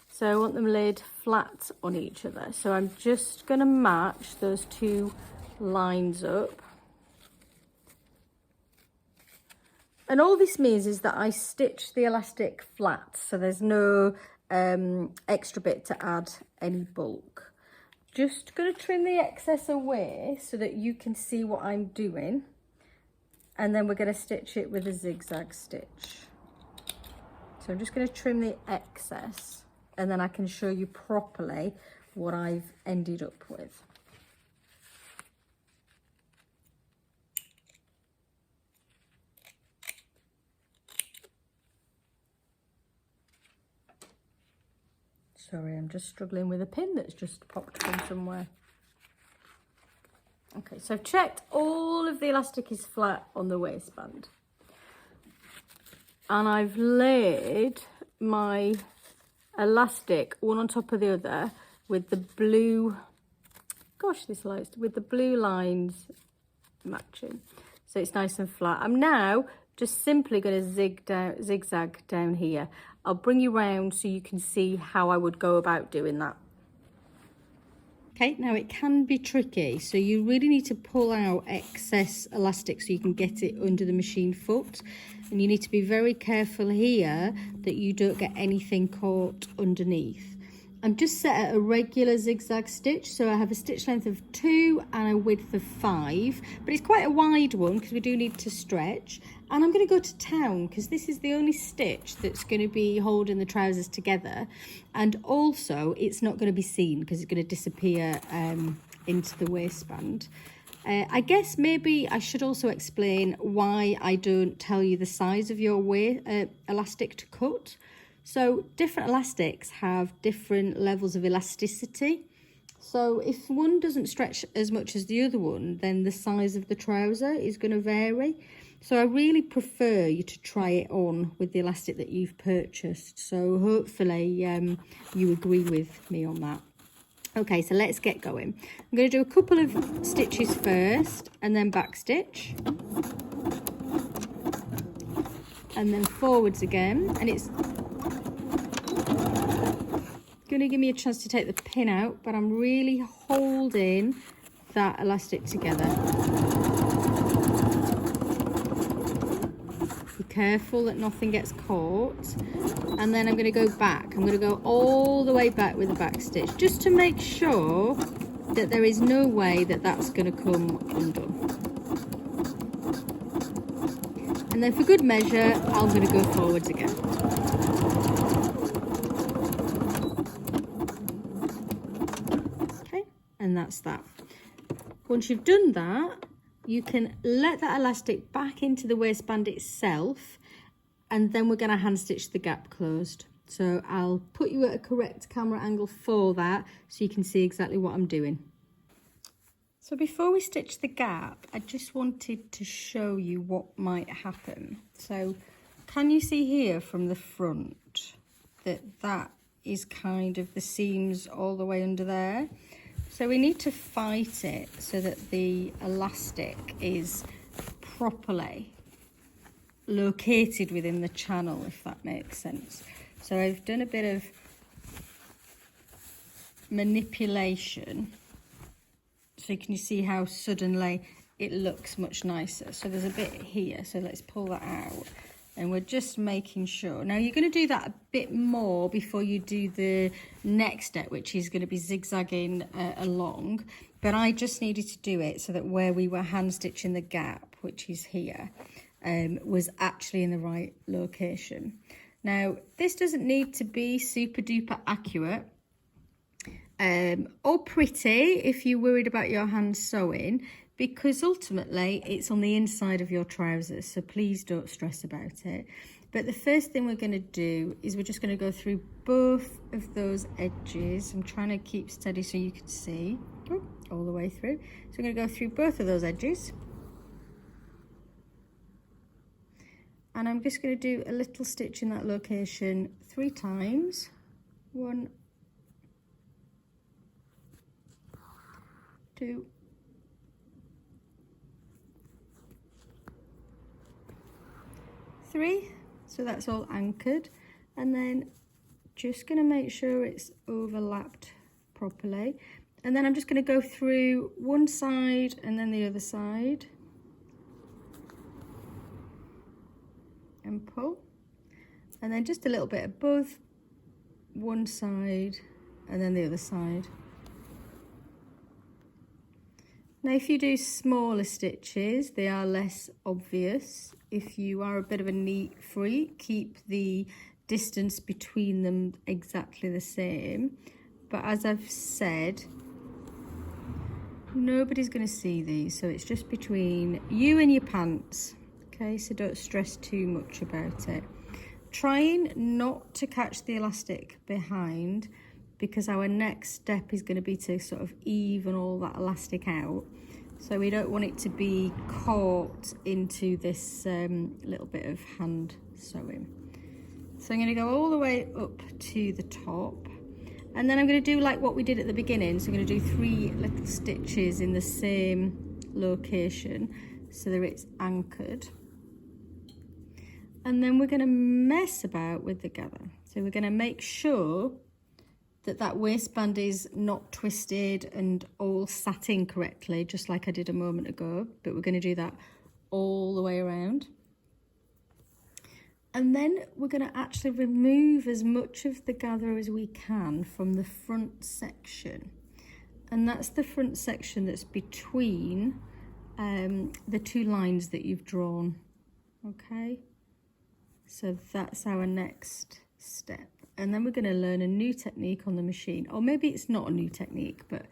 So I want them laid flat on each other. So I'm just going to match those two lines up. And all this means is that I stitch the elastic flat, so there's no extra bit to add any bulk. Just going to trim the excess away so that you can see what I'm doing. And then we're going to stitch it with a zigzag stitch. So I'm just going to trim the excess and then I can show you properly what I've ended up with. Sorry, I'm just struggling with a pin that's just popped from somewhere. Okay, so I've checked all of the elastic is flat on the waistband. And I've laid my elastic one on top of the other with the blue, with the blue lines matching. So it's nice and flat. I'm now just simply going to zigzag down here. I'll bring you round so you can see how I would go about doing that. Okay, now it can be tricky, so you really need to pull out excess elastic so you can get it under the machine foot, and you need to be very careful here that you don't get anything caught underneath. I'm just set at a regular zigzag stitch, so I have a stitch length of 2 and a width of 5, but it's quite a wide one because we do need to stretch. And I'm going to go to town because this is the only stitch that's going to be holding the trousers together, and also it's not going to be seen because it's going to disappear into the waistband. I guess maybe I should also explain why I don't tell you the size of your elastic to cut. So different elastics have different levels of elasticity. So if one doesn't stretch as much as the other one, then the size of the trouser is going to vary. So I really prefer you to try it on with the elastic that you've purchased. So hopefully you agree with me on that. Okay, so let's get going. I'm going to do a couple of stitches first and then back stitch. And then forwards again, and it's going to give me a chance to take the pin out, but I'm really holding that elastic together. Be careful that nothing gets caught. And then I'm going to go back. I'm going to go all the way back with the back stitch just to make sure that there is no way that that's going to come undone. And then for good measure, I'm going to go forwards again. Okay, and that's that. Once you've done that, you can let that elastic back into the waistband itself, and then we're going to hand stitch the gap closed. So I'll put you at a correct camera angle for that so you can see exactly what I'm doing. So before we stitch the gap, I just wanted to show you what might happen. So can you see here from the front that that is kind of the seams all the way under there? So we need to fight it so that the elastic is properly located within the channel, if that makes sense. So I've done a bit of manipulation, so can you see how suddenly it looks much nicer? So there's a bit here, so let's pull that out, and we're just making sure. Now you're going to do that a bit more before you do the next step, which is going to be zigzagging along, but I just needed to do it so that where we were hand stitching the gap, which is here, was actually in the right location. Now this doesn't need to be super duper accurate or pretty if you're worried about your hand sewing, because ultimately it's on the inside of your trousers, so please don't stress about it. But the first thing we're going to do is we're just going to go through both of those edges. I'm trying to keep steady so you can see all the way through. So I'm going to go through both of those edges, and I'm just going to do a little stitch in that location 3 times. 1, 2, 3. So that's all anchored, and then just going to make sure it's overlapped properly, and then I'm just going to go through one side and then the other side and pull, and then just a little bit above one side and then the other side. Now if you do smaller stitches, they are less obvious. If you are a bit of a neat freak, keep the distance between them exactly the same. But as I've said, nobody's going to see these, so it's just between you and your pants. Okay, so don't stress too much about it. Trying not to catch the elastic behind, because our next step is going to be to sort of even all that elastic out. So we don't want it to be caught into this little bit of hand sewing. So I'm going to go all the way up to the top, and then I'm going to do like what we did at the beginning. So I'm going to do 3 little stitches in the same location so that it's anchored. And then we're going to mess about with the gather. So we're going to make sure that that waistband is not twisted and all sat in correctly, just like I did a moment ago, but we're going to do that all the way around. And then we're going to actually remove as much of the gather as we can from the front section. And that's the front section that's between the 2 lines that you've drawn, okay? So that's our next step. And then we're going to learn a new technique on the machine, or maybe it's not a new technique, but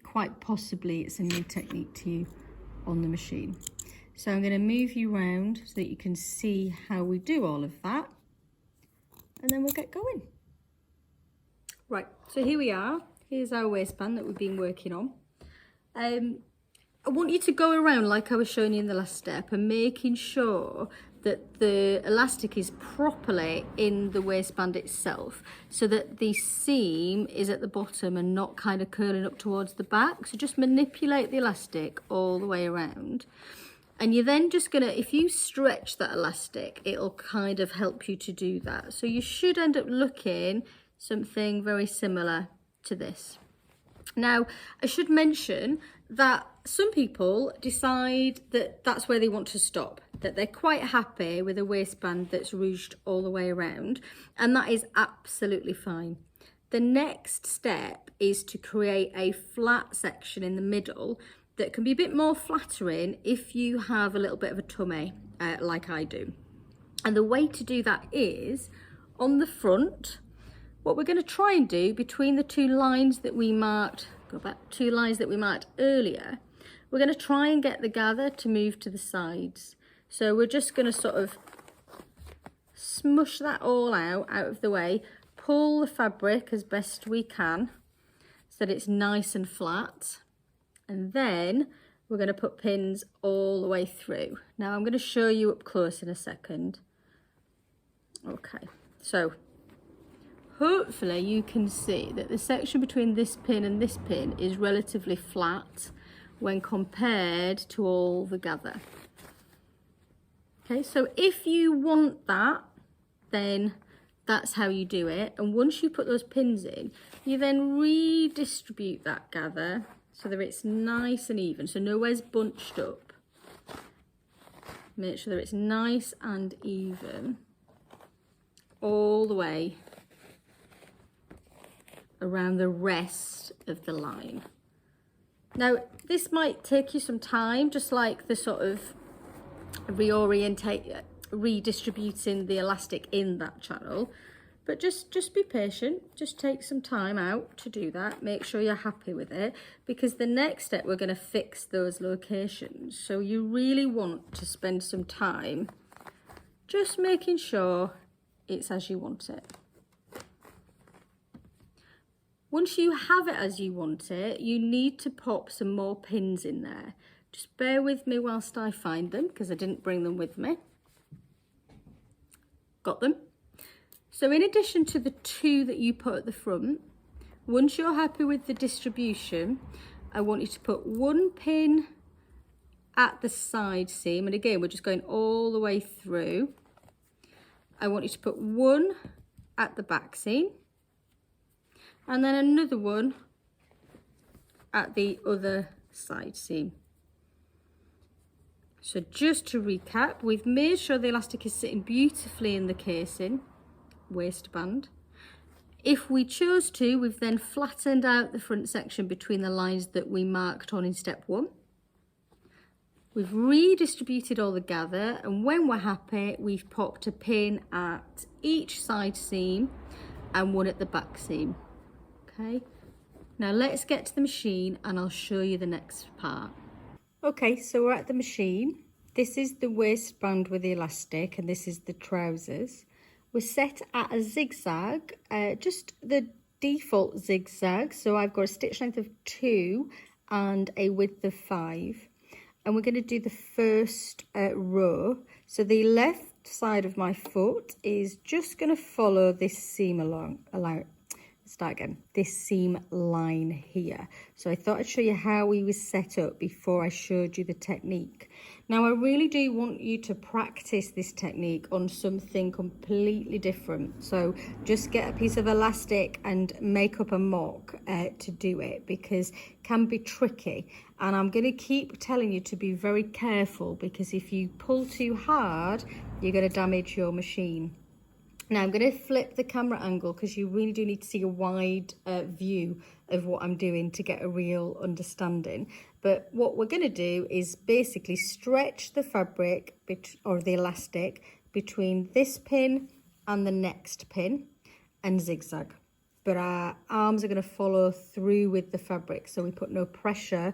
quite possibly it's a new technique to you on the machine. So I'm going to move you around so that you can see how we do all of that, and then we'll get going. Right, so here we are. Here's our waistband that we've been working on. I want you to go around like I was showing you in the last step and making sure that the elastic is properly in the waistband itself, so that the seam is at the bottom and not kind of curling up towards the back. So just manipulate the elastic all the way around, and you're then just gonna, if you stretch that elastic, it'll kind of help you to do that. So you should end up looking something very similar to this. Now I should mention that some people decide that that's where they want to stop, that they're quite happy with a waistband that's ruched all the way around, and that is absolutely fine. The next step is to create a flat section in the middle that can be a bit more flattering if you have a little bit of a tummy, like I do. And the way to do that is, on the front, what we're going to try and do between the 2 lines that we marked, go back, 2 lines that we marked earlier, we're going to try and get the gather to move to the sides. So we're just going to sort of smush that all out of the way, pull the fabric as best we can so that it's nice and flat, and then we're going to put pins all the way through. Now I'm going to show you up close in a second. Okay, so hopefully you can see that the section between this pin and this pin is relatively flat when compared to all the gather. Okay, so if you want that, then that's how you do it. And once you put those pins in, you then redistribute that gather so that it's nice and even, so nowhere's bunched up. Make sure that it's nice and even all the way around the rest of the line. Now, this might take you some time, just like the sort of redistributing the elastic in that channel, but just be patient. Just take some time out to do that. Make sure you're happy with it, because the next step, we're going to fix those locations. So you really want to spend some time just making sure it's as you want it. Once you have it as you want it, you need to pop some more pins in there. Just bear with me whilst I find them, because I didn't bring them with me. Got them. So in addition to the 2 that you put at the front, once you're happy with the distribution, I want you to put 1 pin at the side seam. And again, we're just going all the way through. I want you to put 1 at the back seam, and then another 1 at the other side seam. So just to recap, we've made sure the elastic is sitting beautifully in the casing, waistband. If we chose to, we've then flattened out the front section between the lines that we marked on in step 1. We've redistributed all the gather, and when we're happy, we've popped a pin at each side seam and 1 at the back seam. Okay, now let's get to the machine and I'll show you the next part. Okay, so we're at the machine. This is the waistband with the elastic, and this is the trousers. We're set at a zigzag, just the default zigzag. So I've got a stitch length of 2 and a width of 5. And we're going to do the first row. So the left side of my foot is just going to follow this seam this seam line here. So I thought I'd show you how we was set up before I showed you the technique. Now I really do want you to practice this technique on something completely different. So just get a piece of elastic and make up a mock to do it, because it can be tricky. And I'm going to keep telling you to be very careful, because if you pull too hard, you're going to damage your machine. Now I'm going to flip the camera angle, because you really do need to see a wide view of what I'm doing to get a real understanding. But what we're going to do is basically stretch the fabric or the elastic between this pin and the next pin and zigzag. But our arms are going to follow through with the fabric, so we put no pressure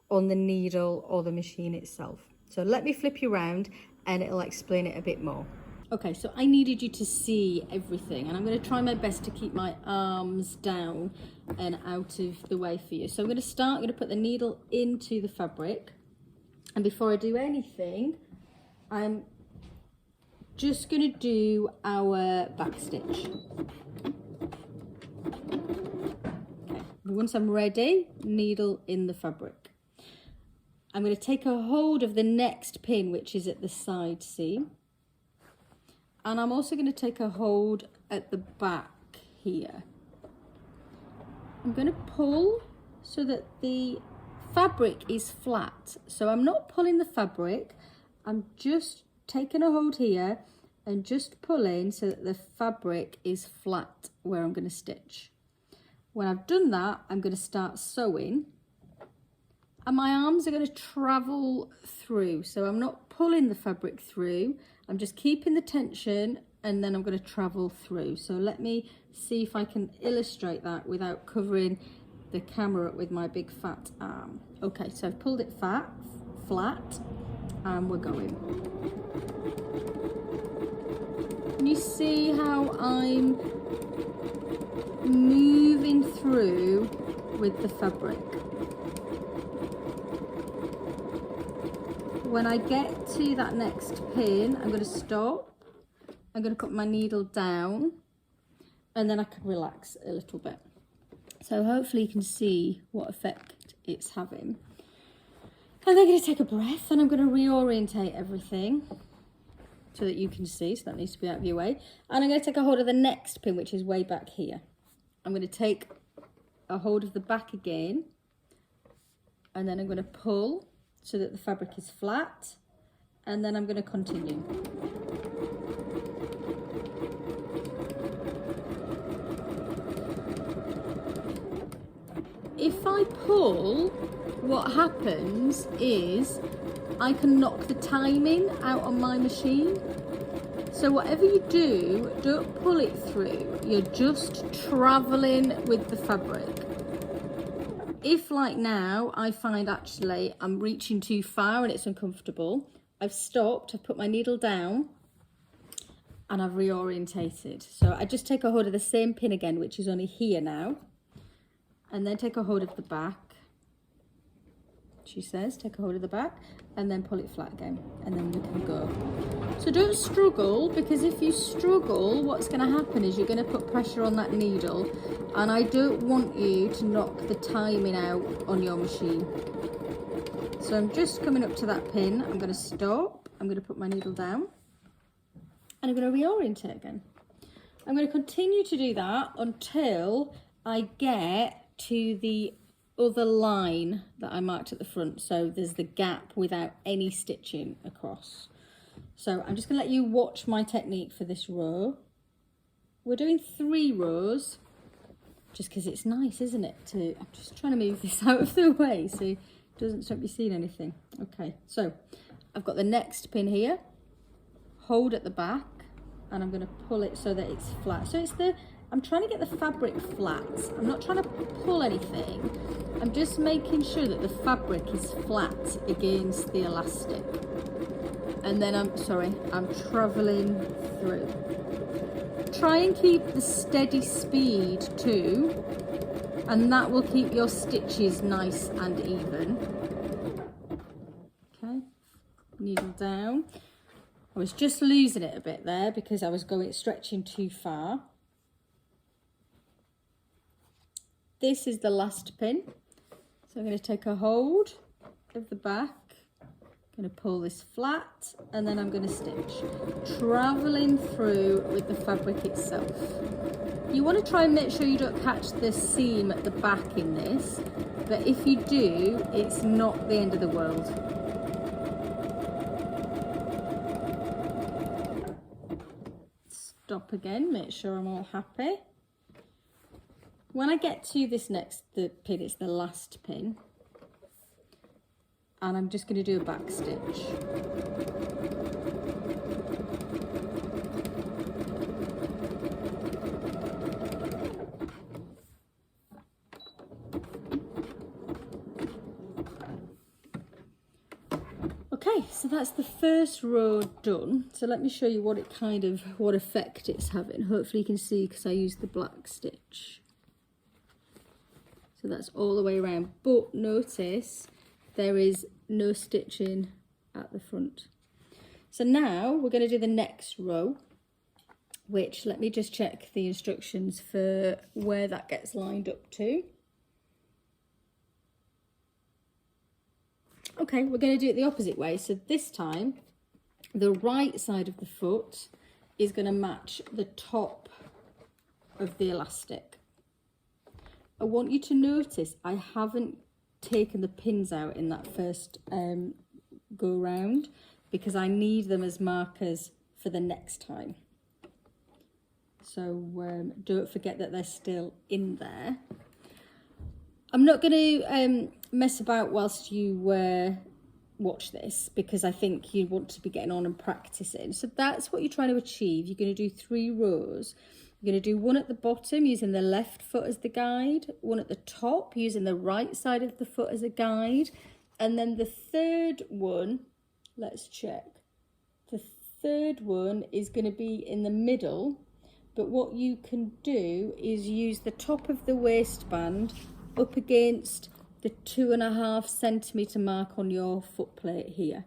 on the needle or the machine itself. So let me flip you around and it'll explain it a bit more. Okay, so I needed you to see everything, and I'm going to try my best to keep my arms down and out of the way for you. So I'm going to put the needle into the fabric, and before I do anything, I'm just going to do our back stitch. Okay, once I'm ready, needle in the fabric. I'm going to take a hold of the next pin, which is at the side seam. And I'm also going to take a hold at the back here. I'm going to pull so that the fabric is flat. So I'm not pulling the fabric, I'm just taking a hold here and just pulling so that the fabric is flat where I'm going to stitch. When I've done that, I'm going to start sewing, and my arms are going to travel through. So I'm not pulling the fabric through, I'm just keeping the tension, and then I'm going to travel through. So let me see if I can illustrate that without covering the camera up with my big fat arm. Okay, so I've pulled it flat, and we're going. Can you see how I'm moving through with the fabric? When I get to that next pin, I'm going to stop. I'm going to put my needle down, and then I can relax a little bit. So hopefully you can see what effect it's having. And I'm going to take a breath and I'm going to reorientate everything so that you can see. So that needs to be out of your way. And I'm going to take a hold of the next pin, which is way back here. I'm going to take a hold of the back again. And then I'm going to pull so that the fabric is flat. And then I'm going to continue. If I pull, what happens is I can knock the timing out on my machine. So whatever you do, don't pull it through. You're just traveling with the fabric. If like now, I find actually I'm reaching too far and it's uncomfortable, I've stopped, I've put my needle down and I've reorientated. So I just take a hold of the same pin again, which is only here now. And then take a hold of the back, she says, take a hold of the back and then pull it flat again and then we can go. So don't struggle, because if you struggle, what's going to happen is you're going to put pressure on that needle, and I don't want you to knock the timing out on your machine. So I'm just coming up to that pin, I'm going to stop, I'm going to put my needle down and I'm going to reorientate again. I'm going to continue to do that until I get to the other line that I marked at the front, so there's the gap without any stitching across. So I'm just going to let you watch my technique for this row. We're doing 3 rows just because it's nice, isn't it? I'm just trying to move this out of the way so it doesn't stop you seeing anything. Okay, so I've got the next pin here, hold at the back, and I'm going to pull it so that it's flat. So I'm trying to get the fabric flat. I'm not trying to pull anything. I'm just making sure that the fabric is flat against the elastic. And then I'm traveling through. Try and keep the steady speed too, and that will keep your stitches nice and even. Okay, needle down. I was just losing it a bit there because I was stretching too far. This is the last pin, so I'm going to take a hold of the back, I'm going to pull this flat, and then I'm going to stitch, travelling through with the fabric itself. You want to try and make sure you don't catch the seam at the back in this, but if you do, it's not the end of the world. Stop again, make sure I'm all happy. When I get to this the pin, it's the last pin, and I'm just going to do a back stitch. Okay, so that's the first row done. So let me show you what effect it's having. Hopefully you can see because I used the black stitch. So that's all the way around, but notice there is no stitching at the front. So now we're going to do the next row, which, let me just check the instructions for where that gets lined up to. Okay, we're going to do it the opposite way. So this time, the right side of the foot is going to match the top of the elastic. I want you to notice I haven't taken the pins out in that first go round because I need them as markers for the next time. So don't forget that they're still in there. I'm not going to mess about whilst you watch this because I think you want to be getting on and practicing. So that's what you're trying to achieve. You're going to do 3 rows. You're going to do 1 at the bottom using the left foot as the guide, 1 at the top using the right side of the foot as a guide, and then the third one, let's check. The third one is going to be in the middle, but what you can do is use the top of the waistband up against the 2.5 centimetre mark on your foot plate here,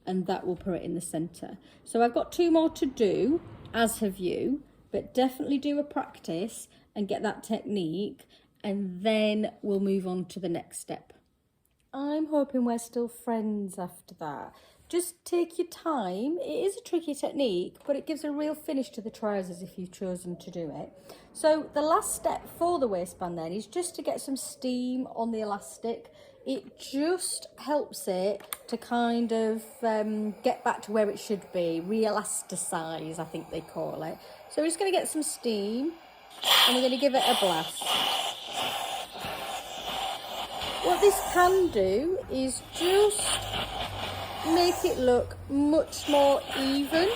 and that will put it in the centre. So I've got 2 more to do, as have you. but definitely do a practice and get that technique, and then we'll move on to the next step. I'm hoping we're still friends after that. Just take your time. It is a tricky technique, but it gives a real finish to the trousers if you've chosen to do it. So the last step for the waistband then is just to get some steam on the elastic. It just helps it to kind of get back to where it should be, re-elasticize, I think they call it. So we're just going to get some steam and we're going to give it a blast. What this can do is just make it look much more even.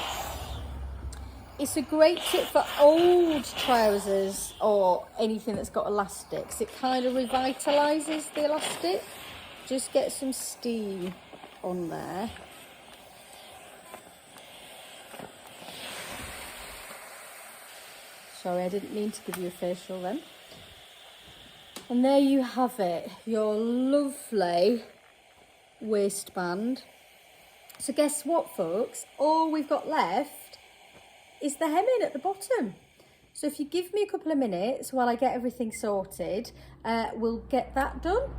It's a great tip for old trousers or anything that's got elastics. It kind of revitalizes the elastic. Just get some steam on there. Sorry, I didn't mean to give you a facial then. And there you have it, your lovely waistband. So guess what, folks? All we've got left is the hemming at the bottom. So if you give me a couple of minutes while I get everything sorted, we'll get that done.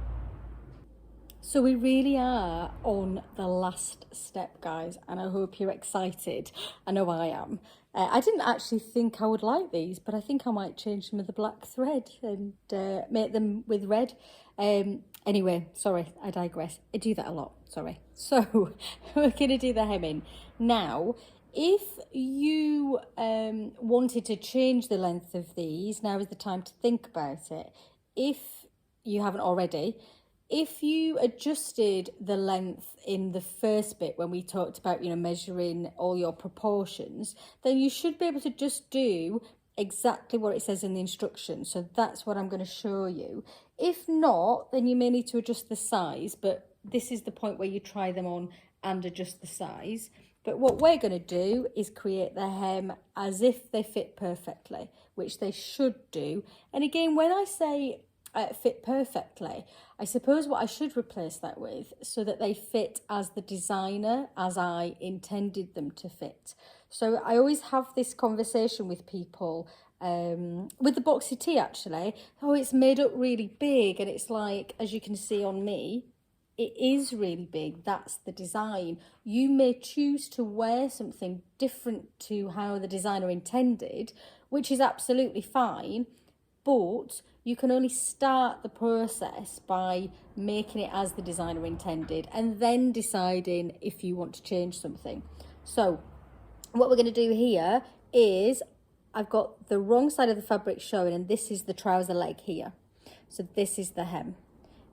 So we really are on the last step, guys, and I hope you're excited. I know I am. I didn't actually think I would like these, but I think I might change them with the black thread and make them with red. Anyway, sorry, I digress. I do that a lot, sorry. So we're going to do the hemming. Now, if you wanted to change the length of these, now is the time to think about it. If you haven't already, if you adjusted the length in the first bit when we talked about, you know, measuring all your proportions, then you should be able to just do exactly what it says in the instructions. So that's what I'm going to show you. If not, then you may need to adjust the size, but this is the point where you try them on and adjust the size. But what we're going to do is create the hem as if they fit perfectly, which they should do. And again, when I say fit perfectly, I suppose what I should replace that with, so that they fit as the designer, as I intended them to fit. So I always have this conversation with people, with the boxy tee actually. Oh, it's made up really big, and it's like, as you can see on me, it is really big. That's the design. You may choose to wear something different to how the designer intended, which is absolutely fine, but you can only start the process by making it as the designer intended and then deciding if you want to change something. So what we're going to do here is, I've got the wrong side of the fabric showing, and this is the trouser leg here. So this is the hem.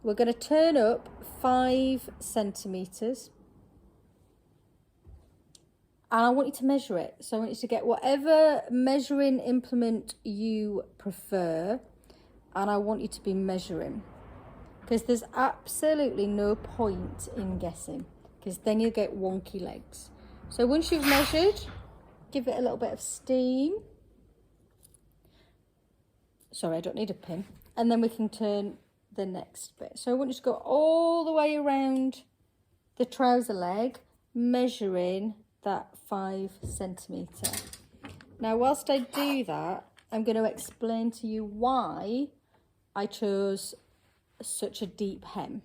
We're going to turn up 5 centimetres. And I want you to measure it. So I want you to get whatever measuring implement you prefer. And I want you to be measuring. Because there's absolutely no point in guessing. Because then you get wonky legs. So once you've measured, give it a little bit of steam. Sorry, I don't need a pin. And then we can turn the next bit. So I want you to go all the way around the trouser leg, measuring that 5 centimetre. Now, whilst I do that, I'm going to explain to you why I chose such a deep hem.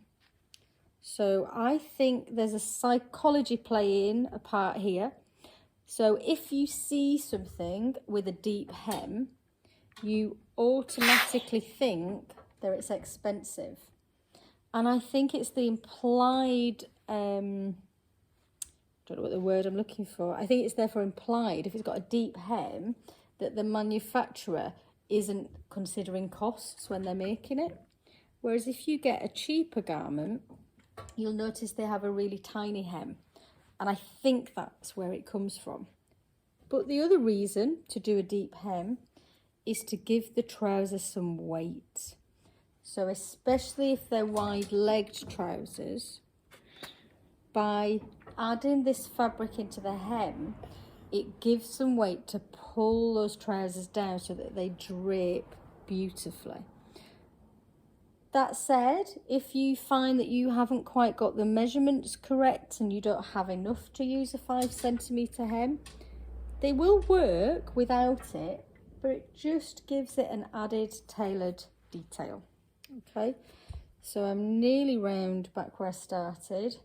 So I think there's a psychology playing a part here. So if you see something with a deep hem, you automatically think that it's expensive. And I think it's the implied, don't know what the word I'm looking for. I think it's therefore implied, if it's got a deep hem, that the manufacturer isn't considering costs when they're making it. Whereas if you get a cheaper garment, you'll notice they have a really tiny hem. And I think that's where it comes from. But the other reason to do a deep hem is to give the trouser some weight. So especially if they're wide-legged trousers, by adding this fabric into the hem, it gives some weight to pull those trousers down so that they drape beautifully. That said, if you find that you haven't quite got the measurements correct and you don't have enough to use a 5 centimetre hem, They will work without it, but it just gives it an added tailored detail. Okay, so I'm nearly round back where I started.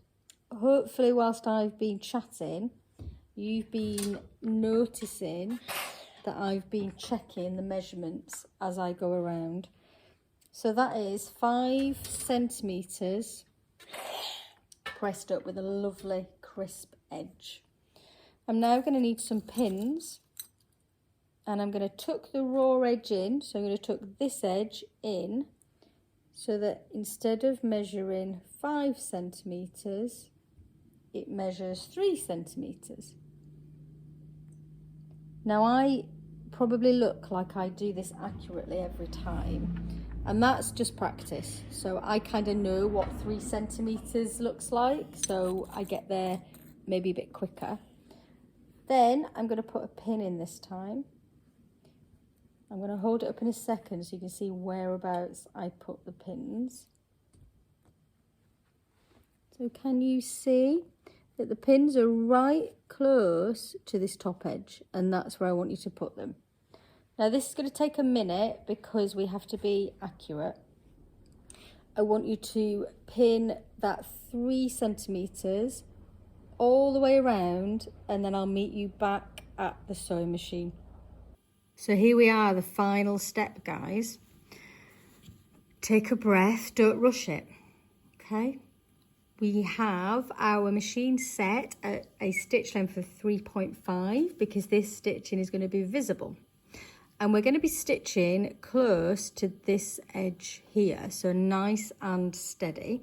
Hopefully whilst I've been chatting, you've been noticing that I've been checking the measurements as I go around. So that is 5 centimetres pressed up with a lovely crisp edge. I'm now going to need some pins, and I'm going to tuck the raw edge in. So I'm going to tuck this edge in so that instead of measuring 5 centimetres, it measures 3 centimetres. Now I probably look like I do this accurately every time, and that's just practice. So I kind of know what 3 centimetres looks like, so I get there maybe a bit quicker. Then I'm going to put a pin in this time. I'm going to hold it up in a second so you can see whereabouts I put the pins. So can you see that the pins are right close to this top edge, and that's where I want you to put them. Now this is going to take a minute because we have to be accurate. I want you to pin that 3 centimetres all the way around, and then I'll meet you back at the sewing machine. So here we are, the final step, guys. Take a breath, don't rush it, okay? We have our machine set at a stitch length of 3.5 because this stitching is going to be visible. And we're going to be stitching close to this edge here, so nice and steady.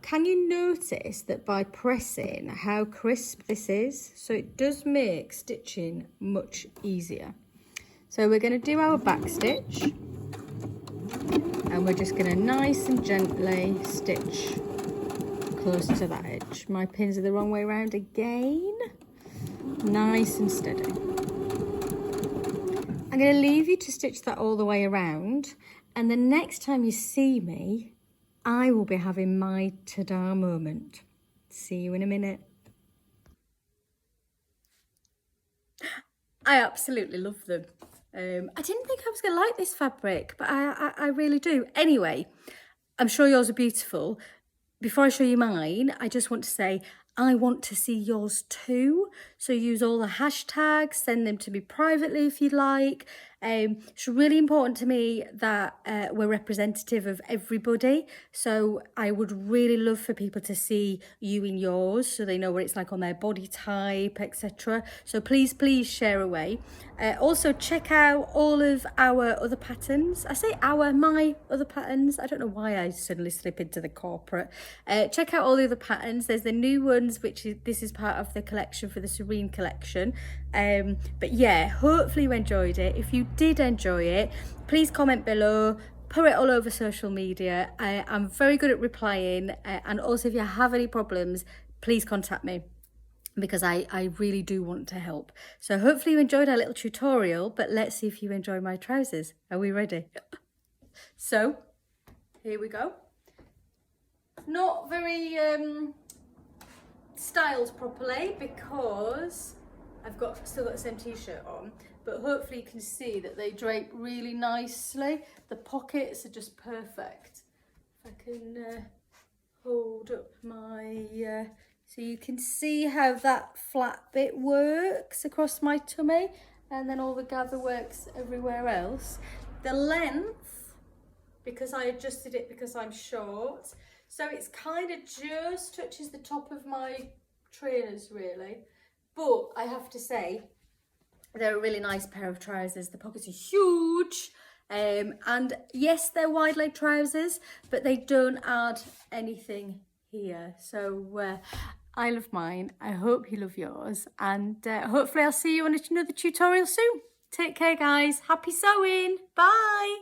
Can you notice that by pressing how crisp this is? So it does make stitching much easier. So we're going to do our back stitch, and we're just going to nice and gently stitch close to that edge. My pins are the wrong way around again. Nice and steady. I'm going to leave you to stitch that all the way around, and the next time you see me, I will be having my ta-da moment. See you in a minute. I absolutely love them. I didn't think I was going to like this fabric, but I really do. Anyway, I'm sure yours are beautiful. Before I show you mine, I just want to say I want to see yours too. So use all the hashtags, send them to me privately if you'd like. It's really important to me that we're representative of everybody. So I would really love for people to see you in yours so they know what it's like on their body type, etc. So please, please share away. Also check out all of our other patterns. I say my other patterns. I don't know why I suddenly slip into the corporate. Check out all the other patterns. There's the new ones, this is part of the collection for the Serene collection. But yeah, hopefully you enjoyed it. If you did enjoy it, please comment below, put it all over social media. I'm very good at replying, and also if you have any problems, please contact me because I really do want to help. So hopefully you enjoyed our little tutorial, but let's see if you enjoy my trousers. Are we ready? So here we go. Not very styled properly because I've still got the same t-shirt on, but hopefully you can see that they drape really nicely. The pockets are just perfect. If I can hold up my, so you can see how that flat bit works across my tummy, and then all the gather works everywhere else. The length, because I adjusted it because I'm short, so it's kind of just touches the top of my trainers really. But I have to say, they're a really nice pair of trousers. The pockets are huge. And yes, they're wide leg trousers, but they don't add anything here. So I love mine. I hope you love yours. And hopefully I'll see you on another tutorial soon. Take care, guys. Happy sewing. Bye.